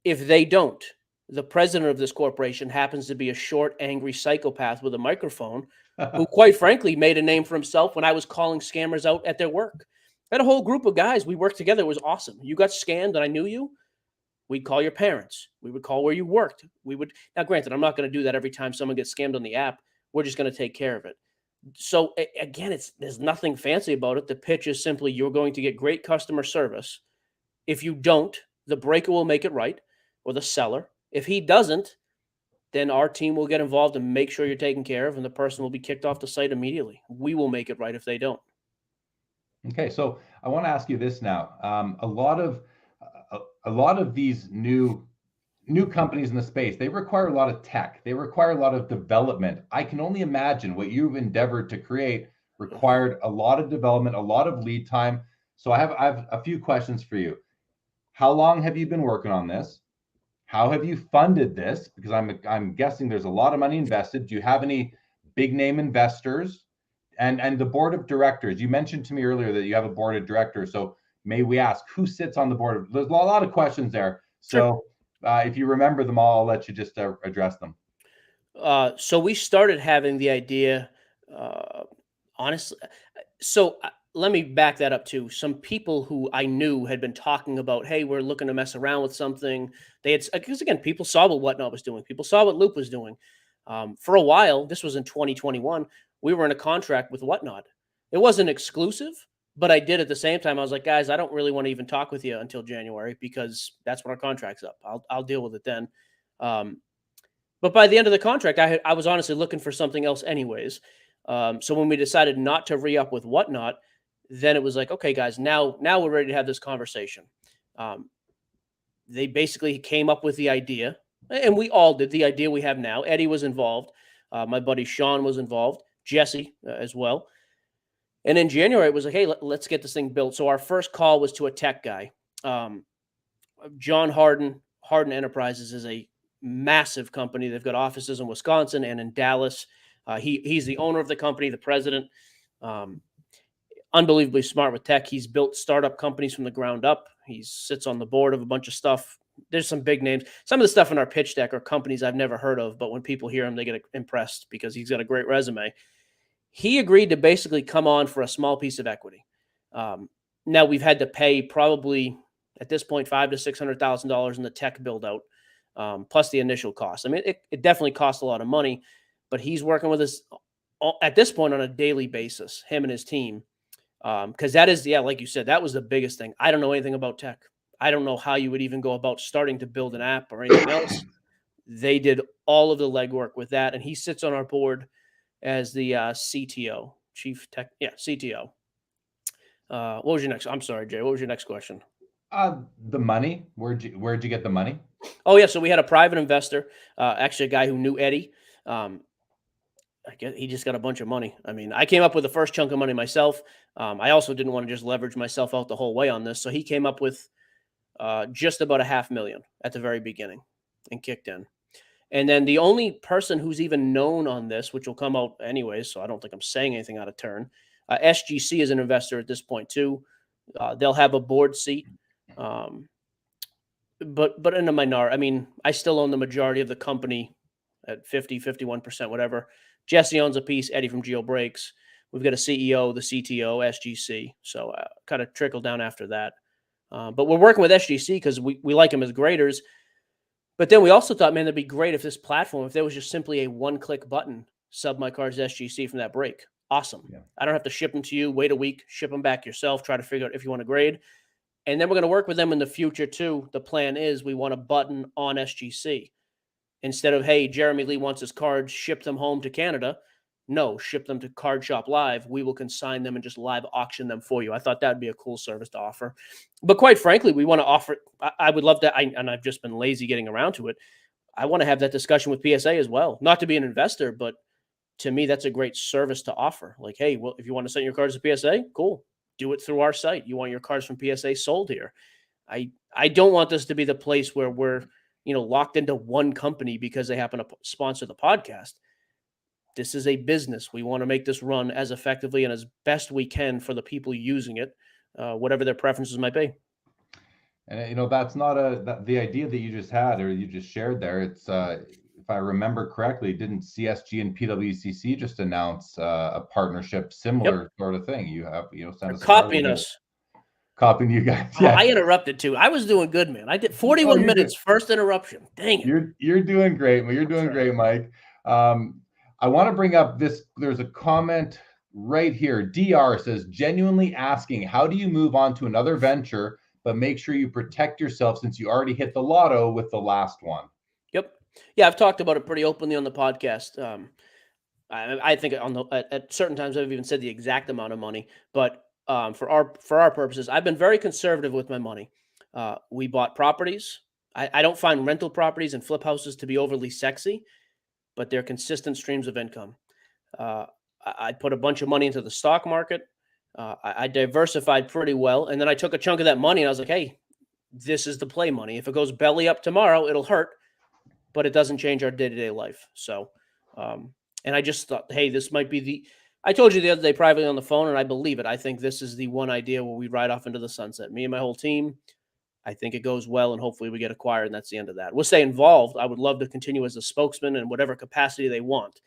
If they don't, the president of this corporation happens to be a short, angry psychopath with a microphone who, quite frankly, made a name for himself when I was calling scammers out at their work. I had a whole group of guys. We worked together. It was awesome. You got scammed and I knew you. We'd call your parents. We would call where you worked. Now, granted, I'm not going to do that every time someone gets scammed on the app. We're just going to take care of it. So again, there's nothing fancy about it. The pitch is simply you're going to get great customer service. If you don't, the breaker will make it right, or the seller. If he doesn't, then our team will get involved and make sure you're taken care of, and the person will be kicked off the site immediately. We will make it right if they don't. Okay, so I want to ask you this now. A lot of these new companies in the space, they require a lot of tech. They require a lot of development. I can only imagine what you've endeavored to create required a lot of development, a lot of lead time. So I have a few questions for you. How long have you been working on this? How have you funded this? Because I'm guessing there's a lot of money invested. Do you have any big name investors? And the board of directors. You mentioned to me earlier that you have a board of directors. So may we ask who sits on the board? There's a lot of questions there. So if you remember them all, I'll let you just address them. So we started having the idea, honestly. So let me back that up too. Some people who I knew had been talking about, hey, we're looking to mess around with something. They had, because again, people saw what Whatnot was doing. People saw what Loop was doing. For a while, this was in 2021, we were in a contract with Whatnot. It wasn't exclusive, but I did at the same time. I was like, guys, I don't really want to even talk with you until January because that's when our contract's up. I'll deal with it then. But by the end of the contract, I was honestly looking for something else anyways. So when we decided not to re-up with Whatnot, then it was like, okay, guys, now we're ready to have this conversation. They basically came up with the idea, and we all did, the idea we have now. Eddie was involved. My buddy Sean was involved. Jesse as well. And in January, it was like, hey, let's get this thing built. So our first call was to a tech guy. John Harden Enterprises is a massive company. They've got offices in Wisconsin and in Dallas. He's the owner of the company, the president. Unbelievably smart with tech. He's built startup companies from the ground up. He sits on the board of a bunch of stuff. There's some big names. Some of the stuff in our pitch deck are companies I've never heard of, but when people hear him, they get impressed because he's got a great resume. He agreed to basically come on for a small piece of equity. Now we've had to pay probably at this point $500,000 to $600,000 in the tech build out, plus the initial cost. I mean, it definitely costs a lot of money, but he's working with us at this point on a daily basis, him and his team. Because that is, like you said, that was the biggest thing. I don't know anything about tech. I don't know how you would even go about starting to build an app or anything else. They did all of the legwork with that, and he sits on our board as the CTO, chief tech, CTO. What was your next? I'm sorry, Jay. What was your next question? The money. Where'd you get the money? Oh yeah, so we had a private investor, actually a guy who knew Eddie. I guess he just got a bunch of money. I mean, I came up with the first chunk of money myself. I also didn't want to just leverage myself out the whole way on this. So he came up with just about $500,000 at the very beginning and kicked in. And then the only person who's even known on this, which will come out anyways, so I don't think I'm saying anything out of turn, SGC is an investor at this point too. They'll have a board seat, but in a minority. I mean, I still own the majority of the company at 50, 51%, whatever. Jesse owns a piece, Eddie from Gio Breaks. We've got a CEO, the CTO, SGC. So kind of trickle down after that. But we're working with SGC because we like them as graders. But then we also thought, man, that'd be great if this platform, if there was just simply a one-click button, sub my cards to SGC from that break. Awesome. Yeah. I don't have to ship them to you, wait a week, ship them back yourself, try to figure out if you want to grade. And then we're going to work with them in the future too. The plan is we want a button on SGC. Instead of, hey, Jeremy Lee wants his cards, ship them home to Canada. No, ship them to Card Shop Live. We will consign them and just live auction them for you. I thought that would be a cool service to offer. But quite frankly, we want to offer, I would love to, and I've just been lazy getting around to it. I want to have that discussion with PSA as well. Not to be an investor, but to me, that's a great service to offer. Like, hey, well, if you want to send your cards to PSA, cool. Do it through our site. You want your cards from PSA sold here. I don't want this to be the place where we're, locked into one company because they happen to sponsor the podcast. This is a business. We want to make this run as effectively and as best we can for the people using it, whatever their preferences might be. And that's not the idea that you just had or you just shared there. It's if I remember correctly, didn't CSG and PWCC just announce a partnership, similar sort of thing? You have send us copying us. Copying you guys. Yeah. I interrupted too. I was doing good, man. I did 41 minutes, first interruption. Dang it. You're doing great. You're doing great, Mike. I want to bring up this. There's a comment right here. DR says, genuinely asking, how do you move on to another venture, but make sure you protect yourself since you already hit the lotto with the last one? Yep. Yeah, I've talked about it pretty openly on the podcast. I think at certain times I've even said the exact amount of money, but for our purposes, I've been very conservative with my money. We bought properties. I don't find rental properties and flip houses to be overly sexy, but they're consistent streams of income. I put a bunch of money into the stock market. I diversified pretty well, and then I took a chunk of that money and I was like, hey, this is the play money. If it goes belly up tomorrow, it'll hurt, but it doesn't change our day-to-day life. So, and I just thought, hey, this might be I told you the other day privately on the phone, and I believe it. I think this is the one idea where we ride off into the sunset. Me and my whole team, I think it goes well, and hopefully we get acquired, and that's the end of that. We'll stay involved. I would love to continue as a spokesman in whatever capacity they want.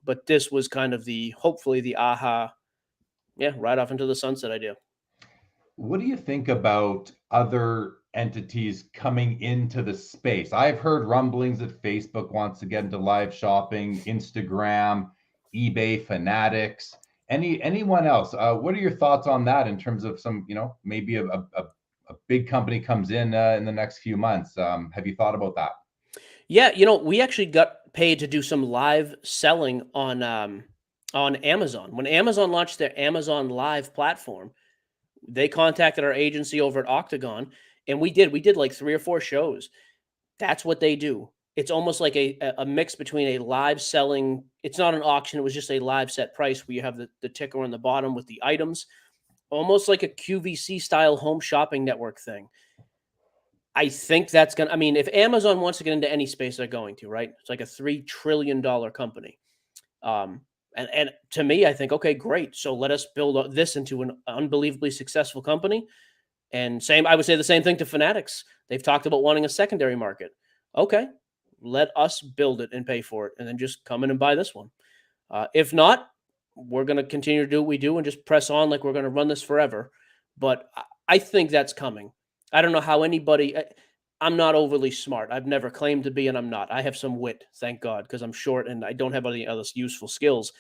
But this was kind of hopefully the ride off into the sunset idea. What do you think about other entities coming into the space? I've heard rumblings that Facebook wants to get into live shopping, Instagram, eBay, Fanatics, anyone else. What are your thoughts on that in terms of some, maybe a big company comes in the next few months? Have you thought about that? Yeah, we actually got paid to do some live selling on Amazon. When Amazon launched their Amazon Live platform, they contacted our agency over at Octagon, and we did like 3 or 4 shows. That's what they do. It's almost like a mix between a live selling. It's not an auction. It was just a live set price where you have the ticker on the bottom with the items, almost like a QVC style home shopping network thing. I think that's going to, if Amazon wants to get into any space, they're going to, right? It's like a $3 trillion company. And to me, I think, okay, great. So let us build this into an unbelievably successful company. And I would say the same thing to Fanatics. They've talked about wanting a secondary market. Okay, let us build it and pay for it, and then just come in and buy this one. If not, we're going to continue to do what we do and just press on like we're going to run this forever. But I think that's coming. I don't know how I'm not overly smart. I've never claimed to be, and I'm not. I have some wit, thank God, because I'm short and I don't have any other useful skills.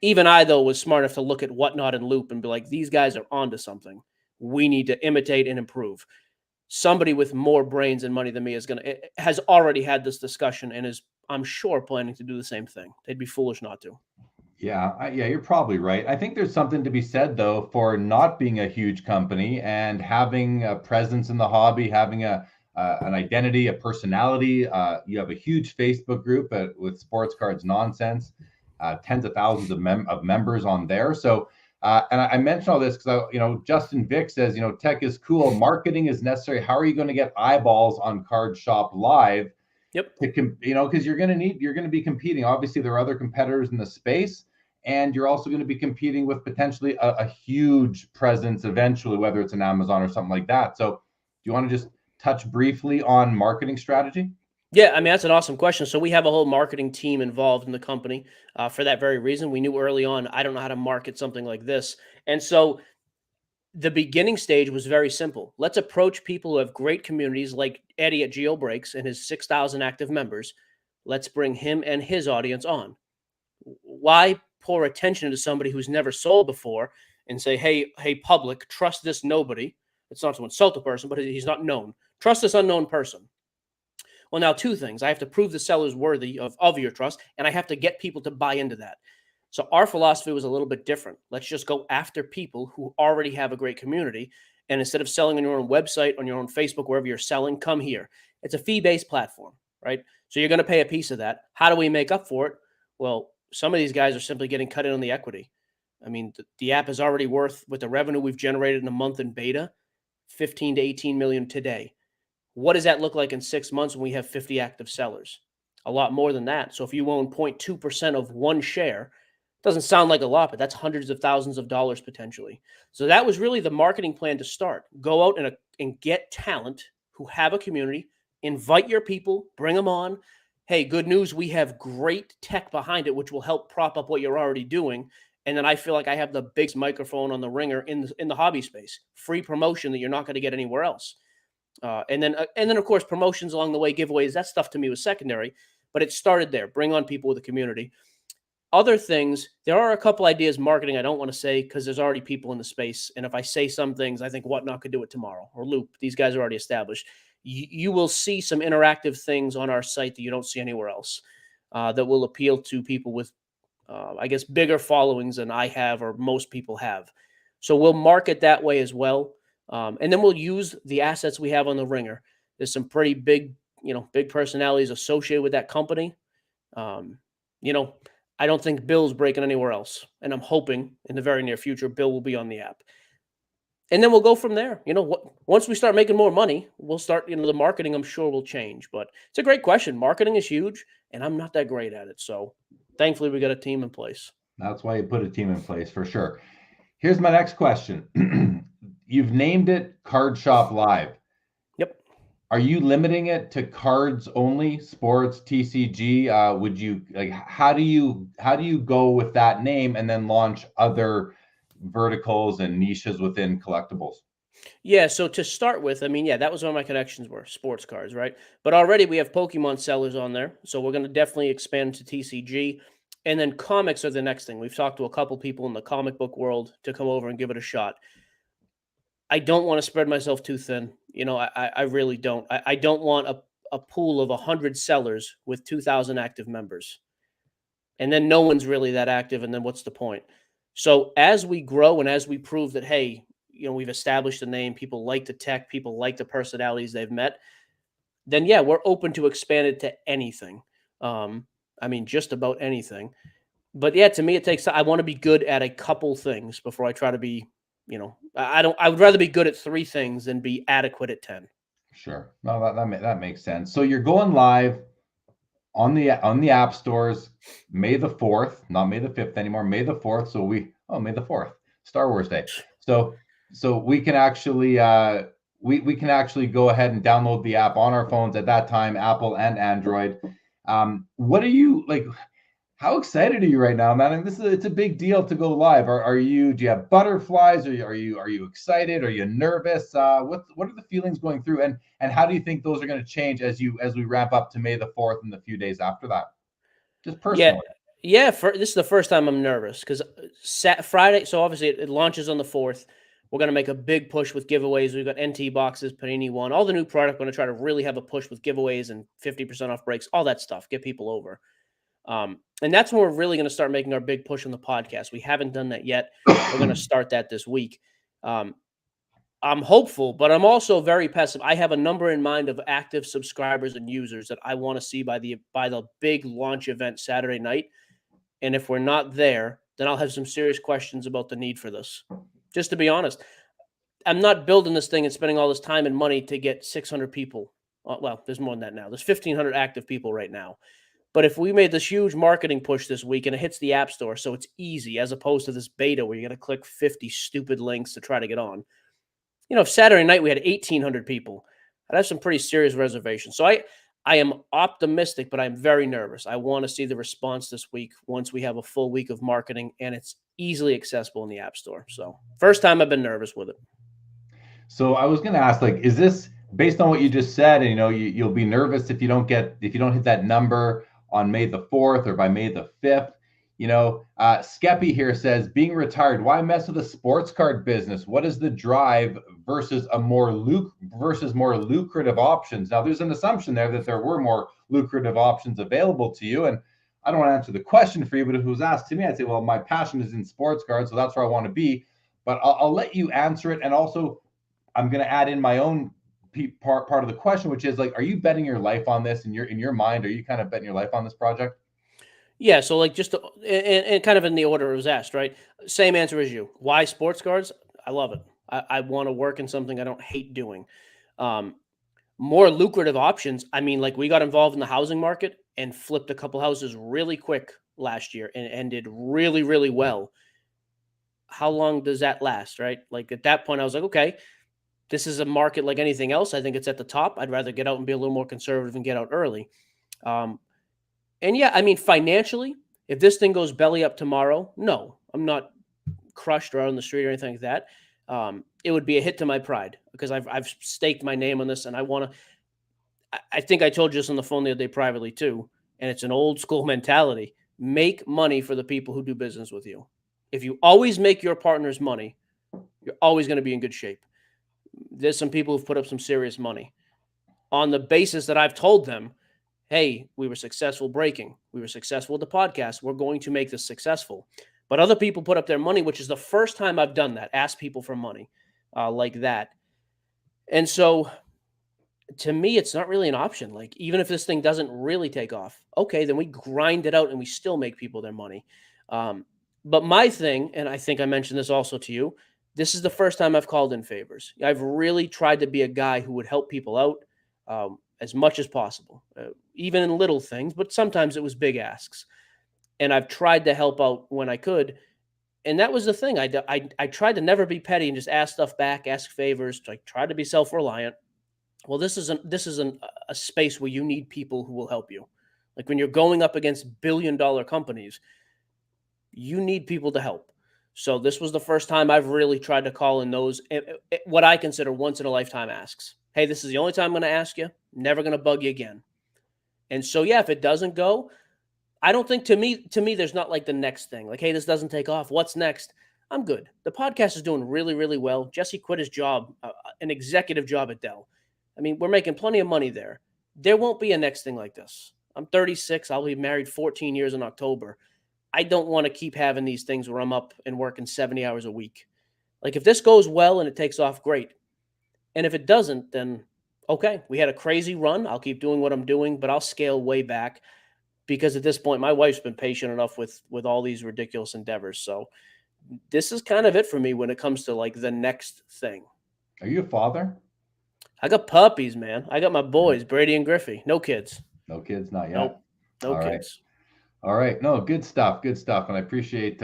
Even I, though, was smart enough to look at Whatnot and Loop and be like, these guys are onto something. We need to imitate and improve. Somebody with more brains and money than me has already had this discussion and is, I'm sure, planning to do the same thing. They'd be foolish not to. Yeah, you're probably right. I think there's something to be said, though, for not being a huge company and having a presence in the hobby, having an identity, a personality. You have a huge Facebook group with Sports Cards Nonsense, tens of thousands of members on there. So, and I mention all this because Justin Vick says, tech is cool, marketing is necessary. How are you going to get eyeballs on Card Shop Live? Yep. Because you're going to be competing. Obviously, there are other competitors in the space, and you're also going to be competing with potentially a huge presence eventually, whether it's an Amazon or something like that. So, do you want to just touch briefly on marketing strategy? Yeah, that's an awesome question. So we have a whole marketing team involved in the company for that very reason. We knew early on, I don't know how to market something like this. And so the beginning stage was very simple. Let's approach people who have great communities like Eddie at Gio Breaks and his 6,000 active members. Let's bring him and his audience on. Why pour attention to somebody who's never sold before and say, hey, public, trust this nobody. It's not to insult a person, but he's not known. Trust this unknown person. Well, now two things. I have to prove the seller's worthy of your trust, and I have to get people to buy into that. So our philosophy was a little bit different. Let's just go after people who already have a great community. And instead of selling on your own website, on your own Facebook, wherever you're selling, come here. It's a fee-based platform, right? So you're going to pay a piece of that. How do we make up for it? Well, some of these guys are simply getting cut in on the equity. I mean, the app is already worth, with the revenue we've generated in a month in beta, 15 to 18 million today. What does that look like in 6 months when we have 50 active sellers? A lot more than that. So if you own 0.2% of one share, doesn't sound like a lot, but that's hundreds of thousands of dollars potentially. So that was really the marketing plan to start. Go out and get talent who have a community, invite your people, bring them on. Hey, good news, we have great tech behind it, which will help prop up what you're already doing. And then I feel like I have the biggest microphone on the ringer in the hobby space. Free promotion that you're not going to get anywhere else. And then of course, promotions along the way, giveaways, that stuff to me was secondary, but it started there. Bring on people with the community. Other things, there are a couple ideas marketing I don't want to say because there's already people in the space. And if I say some things, I think Whatnot could do it tomorrow, or Loop. These guys are already established. You will see some interactive things on our site that you don't see anywhere else that will appeal to people with, I guess, bigger followings than I have or most people have. So we'll market that way as well. And then we'll use the assets we have on the ringer. There's some pretty big personalities associated with that company. I don't think Bill's breaking anywhere else. And I'm hoping in the very near future, Bill will be on the app. And then we'll go from there. Once we start making more money, we'll start, the marketing, I'm sure, will change. But it's a great question. Marketing is huge, and I'm not that great at it. So thankfully, we got a team in place. That's why you put a team in place for sure. Here's my next question. You've named it Card Shop Live. Yep. Are you limiting it to cards only, sports, TCG? Would you how do you go with that name and then launch other verticals and niches within collectibles? Yeah, so to start with, that was where my connections were, sports cards, right? But already we have Pokemon sellers on there, so we're going to definitely expand to TCG. And then comics are the next thing. We've talked to a couple people in the comic book world to come over and give it a shot. I don't want to spread myself too thin. I really don't. I don't want a pool of 100 sellers with 2,000 active members. And then no one's really that active, and then what's the point? So as we grow and as we prove that, hey, we've established a name, people like the tech, people like the personalities they've met, then yeah, we're open to expand it to anything. Just about anything. But yeah, to me, I want to be good at a couple things before I try to be, I would rather be good at 3 things than be adequate at 10. Sure. No, that makes sense. So you're going live on the app stores May the 4th, not May the 5th anymore, May the 4th. So May the 4th, Star Wars Day. So we can actually we can actually go ahead and download the app on our phones at that time, Apple and Android. What are you like? How excited are you right now, man? It's a big deal to go live. Do you have butterflies? Are you excited? Are you nervous? What are the feelings going through, and how do you think those are going to change as we ramp up to May the 4th and the few days after that? Just personally. Yeah. This is the first time I'm nervous because Friday. So obviously it launches on the 4th. We're going to make a big push with giveaways. We've got NT boxes, Panini One, all the new product. We're going to try to really have a push with giveaways and 50% off breaks, all that stuff. Get people over. And that's when we're really going to start making our big push on the podcast. We haven't done that yet. We're going to start that this week. I'm hopeful, but I'm also very pessimistic. I have a number in mind of active subscribers and users that I want to see by the big launch event Saturday night. And if we're not there, then I'll have some serious questions about the need for this. Just to be honest, I'm not building this thing and spending all this time and money to get 600 people. Well, there's more than that now. There's 1,500 active people right now. But if we made this huge marketing push this week and it hits the App Store, so it's easy as opposed to this beta where you got to click 50 stupid links to try to get on. If Saturday night we had 1,800 people, I'd have some pretty serious reservations. So I am optimistic, but I'm very nervous. I want to see the response this week once we have a full week of marketing and it's easily accessible in the App Store. So first time I've been nervous with it. So I was going to ask, like, is this based on what you just said? And you'll be nervous if you don't hit that number on May the 4th or by May the 5th. Skeppy here says, being retired, why mess with a sports card business? What is the drive versus more lucrative options? Now, there's an assumption there that there were more lucrative options available to you, and I don't want to answer the question for you, but if it was asked to me, I'd say, well, my passion is in sports cards, so that's where I want to be. But I'll let you answer it, and also I'm going to add in my own part of the question, which is like, are you betting your life on this? In your mind, are you kind of betting your life on this project? Yeah, so like and kind of in the order it was asked, right? Same answer as you. Why sports cards? I love it. I want to work in something I don't hate doing. More lucrative options. I mean, like we got involved in the housing market and flipped a couple houses really quick last year and did really, really well. How long does that last, right? Like at that point, I was like, okay, this is a market like anything else. I think it's at the top. I'd rather get out and be a little more conservative and get out early. And yeah, I mean, financially, if this thing goes belly up tomorrow, no, I'm not crushed or out on the street or anything like that. It would be a hit to my pride because I've staked my name on this, and I want to. I think I told you this on the phone the other day privately too, and it's an old school mentality: make money for the people who do business with you. If you always make your partners money, you're always going to be in good shape. There's some people who've put up some serious money on the basis that I've told them, hey, we were successful breaking. We were successful with the podcast. We're going to make this successful. But other people put up their money, which is the first time I've done that, ask people for money like that. And so to me, it's not really an option. Like, even if this thing doesn't really take off, okay, then we grind it out and we still make people their money. But my thing, and I think I mentioned this also to you, this is the first time I've called in favors. I've really tried to be a guy who would help people out as much as possible, even in little things, but sometimes it was big asks. And I've tried to help out when I could. And that was the thing. I tried to never be petty and just ask stuff back, ask favors, like try to be self-reliant. Well, this isn't a space where you need people who will help you. Like when you're going up against billion-dollar companies, you need people to help. So this was the first time I've really tried to call in those, what I consider once in a lifetime asks. Hey, this is the only time I'm going to ask you. Never going to bug you again. And so, yeah, if it doesn't go, I don't think to me, there's not like the next thing. Like, hey, this doesn't take off. What's next? I'm good. The podcast is doing really, really well. Jesse quit his job, an executive job at Dell. I mean, we're making plenty of money there. There won't be a next thing like this. I'm 36. I'll be married 14 years in October. I don't want to keep having these things where I'm up and working 70 hours a week. Like if this goes well and it takes off, great. And if it doesn't, then okay, we had a crazy run. I'll keep doing what I'm doing, but I'll scale way back because at this point, my wife's been patient enough with all these ridiculous endeavors. So this is kind of it for me when it comes to like the next thing. Are you a father? I got puppies, man. I got my boys, Brady and Griffey. No kids. No kids, not yet. Nope. No All kids. Right. All right. No, good stuff. Good stuff. And I appreciate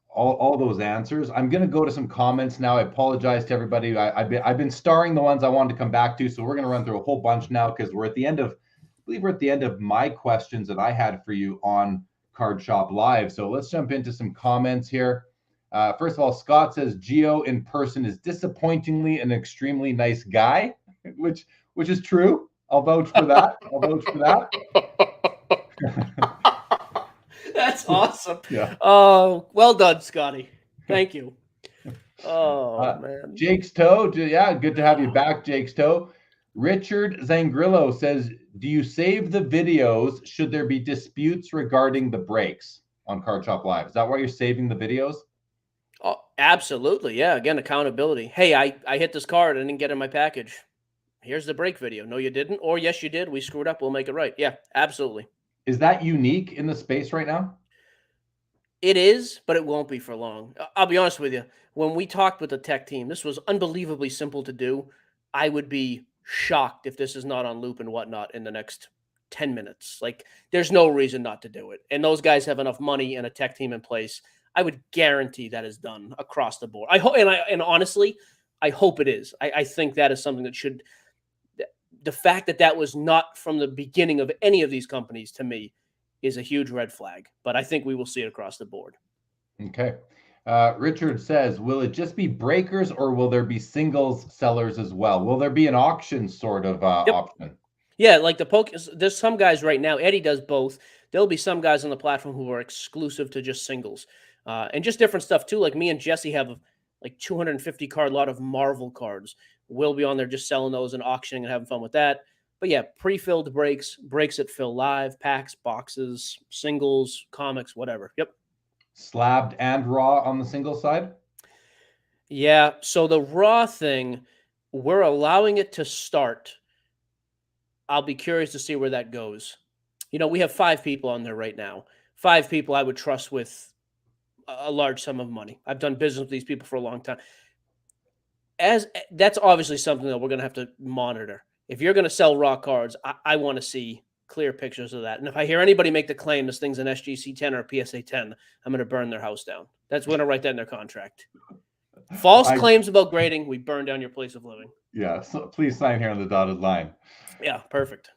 all those answers. I'm going to go to some comments now. I apologize to everybody. I've been starring the ones I wanted to come back to. So we're going to run through a whole bunch now because we're at the end of my questions that I had for you on Card Shop Live. So let's jump into some comments here. First of all, Scott says Gio in person is disappointingly an extremely nice guy, which is true. I'll vouch for that. That's awesome. Yeah. Oh, well done, Scotty. Thank you. Oh, man. Jake's Toe. Yeah, good to have you back, Jake's Toe. Richard Zangrillo says, do you save the videos should there be disputes regarding the breaks on Card Shop Live? Is that why you're saving the videos? Oh, absolutely. Yeah. Again, accountability. Hey, I hit this card and didn't get in my package. Here's the break video. No, you didn't. Or yes, you did. We screwed up. We'll make it right. Yeah, absolutely. Is that unique in the space right now? It is, but it won't be for long. I'll be honest with you. When we talked with the tech team, this was unbelievably simple to do. I would be shocked if this is not on loop and whatnot in the next 10 minutes. Like, there's no reason not to do it. And those guys have enough money and a tech team in place. I would guarantee that is done across the board. I hope, and honestly, I hope it is. I think that is something that the fact that that was not from the beginning of any of these companies, to me, is a huge red flag. But I think we will see it across the board. Okay. Richard says, will it just be breakers or will there be singles sellers as well? Will there be an auction sort of option? Yeah, like there's some guys right now. Eddie does both. There'll be some guys on the platform who are exclusive to just singles, and just different stuff too. Like me and Jesse have like 250 card lot of Marvel cards. We'll be on there just selling those and auctioning and having fun with that. But yeah, pre-filled breaks that fill live, packs, boxes, singles, comics, whatever. Yep. Slabbed and raw on the single side? Yeah. So the raw thing, we're allowing it to start. I'll be curious to see where that goes. We have 5 people on there right now. 5 people I would trust with a large sum of money. I've done business with these people for a long time. That's obviously something that we're going to have to monitor. If you're going to sell raw cards, I want to see clear pictures of that. And if I hear anybody make the claim this thing's an SGC 10 or a PSA 10, I'm going to burn their house down. That's going to write that in their contract. False claims about grading, we burn down your place of living. Yeah, so please sign here on the dotted line. Yeah, perfect.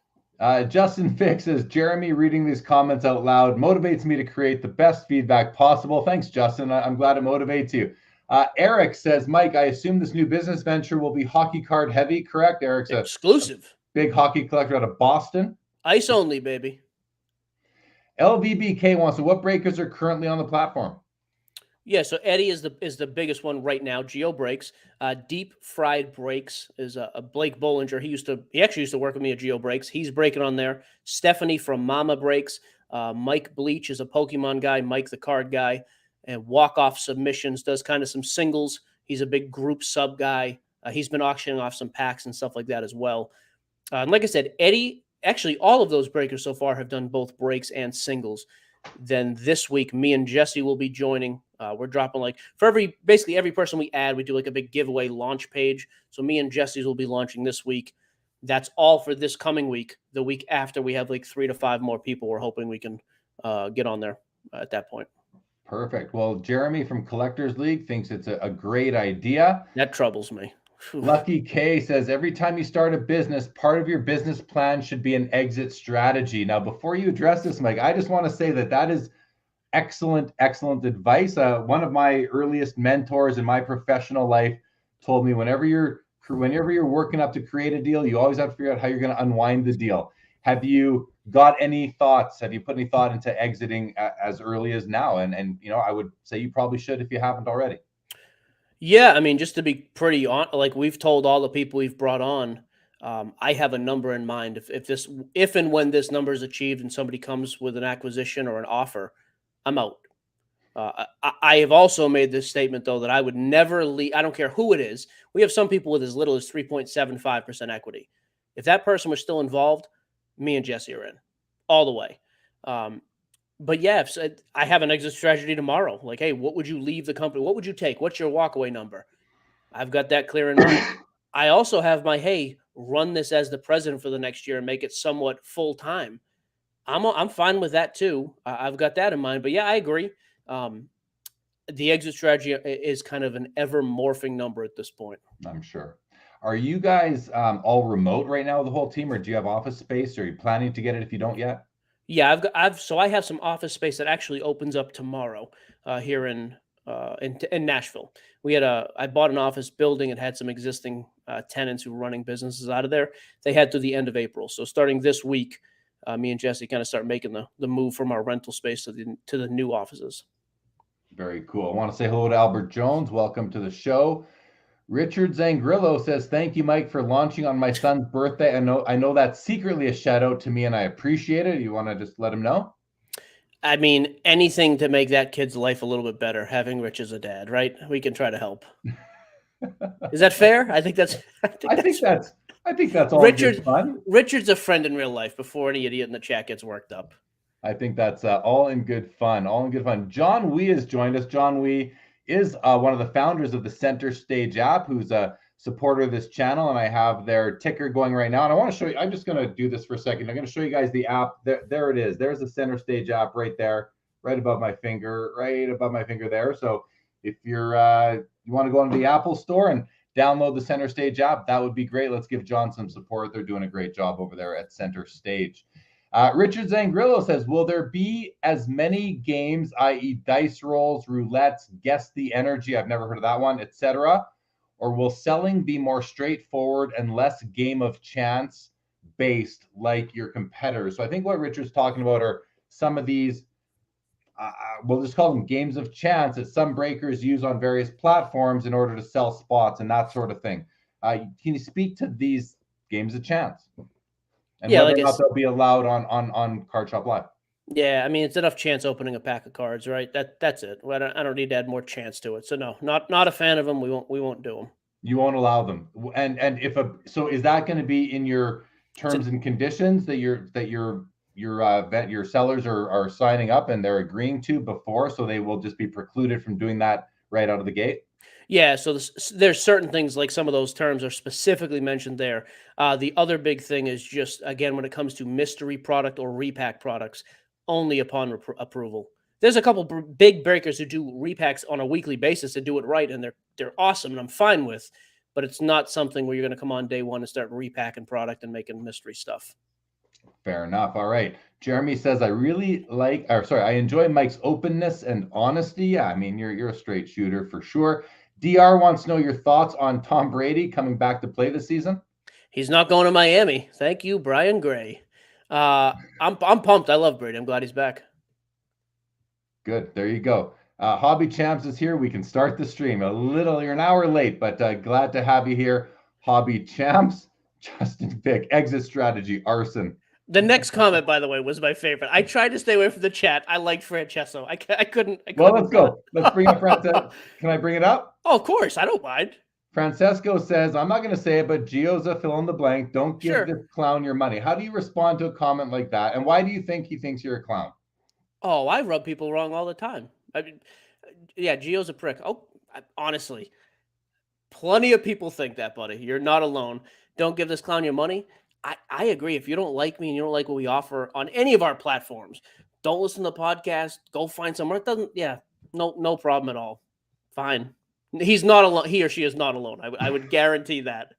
Justin Fick says, Jeremy, reading these comments out loud motivates me to create the best feedback possible. Thanks, Justin. I'm glad it motivates you. Eric says, Mike, I assume this new business venture will be hockey card heavy, correct? Eric's exclusive. A big hockey collector out of Boston. Ice only, baby. LVBK wants to, what breakers are currently on the platform? Yeah, so Eddie is the biggest one right now. Gio Breaks, Deep Fried Breaks is a Blake Bollinger. He actually used to work with me at Gio Breaks. He's breaking on there. Stephanie from Mama Breaks. Mike Bleach is a Pokemon guy. Mike the card guy, and walk-off submissions, does kind of some singles. He's a big group sub guy. He's been auctioning off some packs and stuff like that as well. And like I said, Eddie, actually all of those breakers so far have done both breaks and singles. Then this week, me and Jesse will be joining. We're dropping basically every person we add, we do like a big giveaway launch page. So me and Jesse's will be launching this week. That's all for this coming week. The week after, we have like 3 to 5 more people. We're hoping we can get on there at that point. Perfect. Well, Jeremy from Collectors League thinks it's a great idea. That troubles me. Lucky K says, every time you start a business, part of your business plan should be an exit strategy. Now, before you address this, Mike, I just want to say that is excellent advice. One of my earliest mentors in my professional life told me whenever you're working up to create a deal, you always have to figure out how you're going to unwind the deal. Have you got any thoughts? Have you put any thought into exiting as early as now? And I would say you probably should if you haven't already. Yeah, I mean, just to be pretty honest, like we've told all the people we've brought on, I have a number in mind. If and when this number is achieved and somebody comes with an acquisition or an offer, I'm out. I have also made this statement, though, that I would never leave. I don't care who it is. We have some people with as little as 3.75% equity. If that person was still involved, me and Jesse are in all the way. But yeah, I have an exit strategy tomorrow. Like, hey, what would you leave the company? What would you take? What's your walkaway number? I've got that clear in mind. I also have run this as the president for the next year and make it somewhat full time. I'm fine with that too. I've got that in mind. But yeah, I agree. The exit strategy is kind of an ever morphing number at this point. I'm sure. Are you guys all remote right now, the whole team, or do you have office space? Or are you planning to get it if you don't yet? Yeah, I have some office space that actually opens up tomorrow here in Nashville. I bought an office building and had some existing tenants who were running businesses out of there. They had to the end of April. So starting this week, me and Jesse kind of start making the move from our rental space to the new offices. Very cool. I want to say hello to Albert Jones. Welcome to the show. Richard Zangrillo says, thank you, Mike, for launching on my son's birthday. I know that's secretly a shout out to me and I appreciate it. You want to just let him know? I mean, anything to make that kid's life a little bit better, having Rich as a dad, right? We can try to help. Is that fair? I think that's all good fun. Richard's a friend in real life before any idiot in the chat gets worked up. I think that's all in good fun. John Wee has joined us. John Wee is one of the founders of the Center Stage app, who's a supporter of this channel, and I have their ticker going right now. And I want to show you, I'm just going to do this for a second. I'm going to show you guys the app. There it is. There's the Center Stage app right there, right above my finger there. So if you want to go into the Apple store and download the Center Stage app. That would be great. Let's give John some support. They're doing a great job over there at Center Stage. Richard Zangrillo says, will there be as many games, i.e. dice rolls, roulettes, guess the energy, I've never heard of that one, etc., or will selling be more straightforward and less game of chance based like your competitors? So I think what Richard's talking about are some of these, we'll just call them games of chance that some breakers use on various platforms in order to sell spots and that sort of thing. Can you speak to these games of chance and whether or not they'll be allowed on Card Shop Live? Yeah, I mean, it's enough chance opening a pack of cards, right? That's it. I don't need to add more chance to it. So no, not a fan of them. We won't do them. You won't allow them. And so is that going to be in your terms and conditions that your sellers are signing up and they're agreeing to before, so they will just be precluded from doing that right out of the gate? Yeah, so there's certain things, like some of those terms are specifically mentioned there. The other big thing is just, again, when it comes to mystery product or repack products, only upon approval. There's a couple big breakers who do repacks on a weekly basis and do it right, and they're awesome, and I'm fine with. But it's not something where you're going to come on day one and start repacking product and making mystery stuff. Fair enough. All right. Jeremy says, I enjoy Mike's openness and honesty. Yeah, I mean, you're a straight shooter for sure. DR wants to know your thoughts on Tom Brady coming back to play this season. He's not going to Miami. Thank you, Brian Gray. I'm pumped. I love Brady. I'm glad he's back. Good. There you go. Hobby Champs is here. We can start the stream. You're an hour late, but glad to have you here. Hobby Champs, Justin Vick, exit strategy, arson. The next comment, by the way, was my favorite. I tried to stay away from the chat. I liked Francesco. I couldn't. Well, let's go. Let's bring up Francesco. Can I bring it up? Oh, of course. I don't mind. Francesco says, I'm not going to say it, but Gio's a fill in the blank. Don't give this clown your money. How do you respond to a comment like that? And why do you think he thinks you're a clown? Oh, I rub people wrong all the time. I mean, yeah, Gio's a prick. Oh, honestly, plenty of people think that, buddy. You're not alone. Don't give this clown your money. I agree. If you don't like me and you don't like what we offer on any of our platforms, don't listen to the podcast. Go find somewhere. It doesn't. Yeah, no problem at all. Fine. He's not alone. He or she is not alone. I would guarantee that.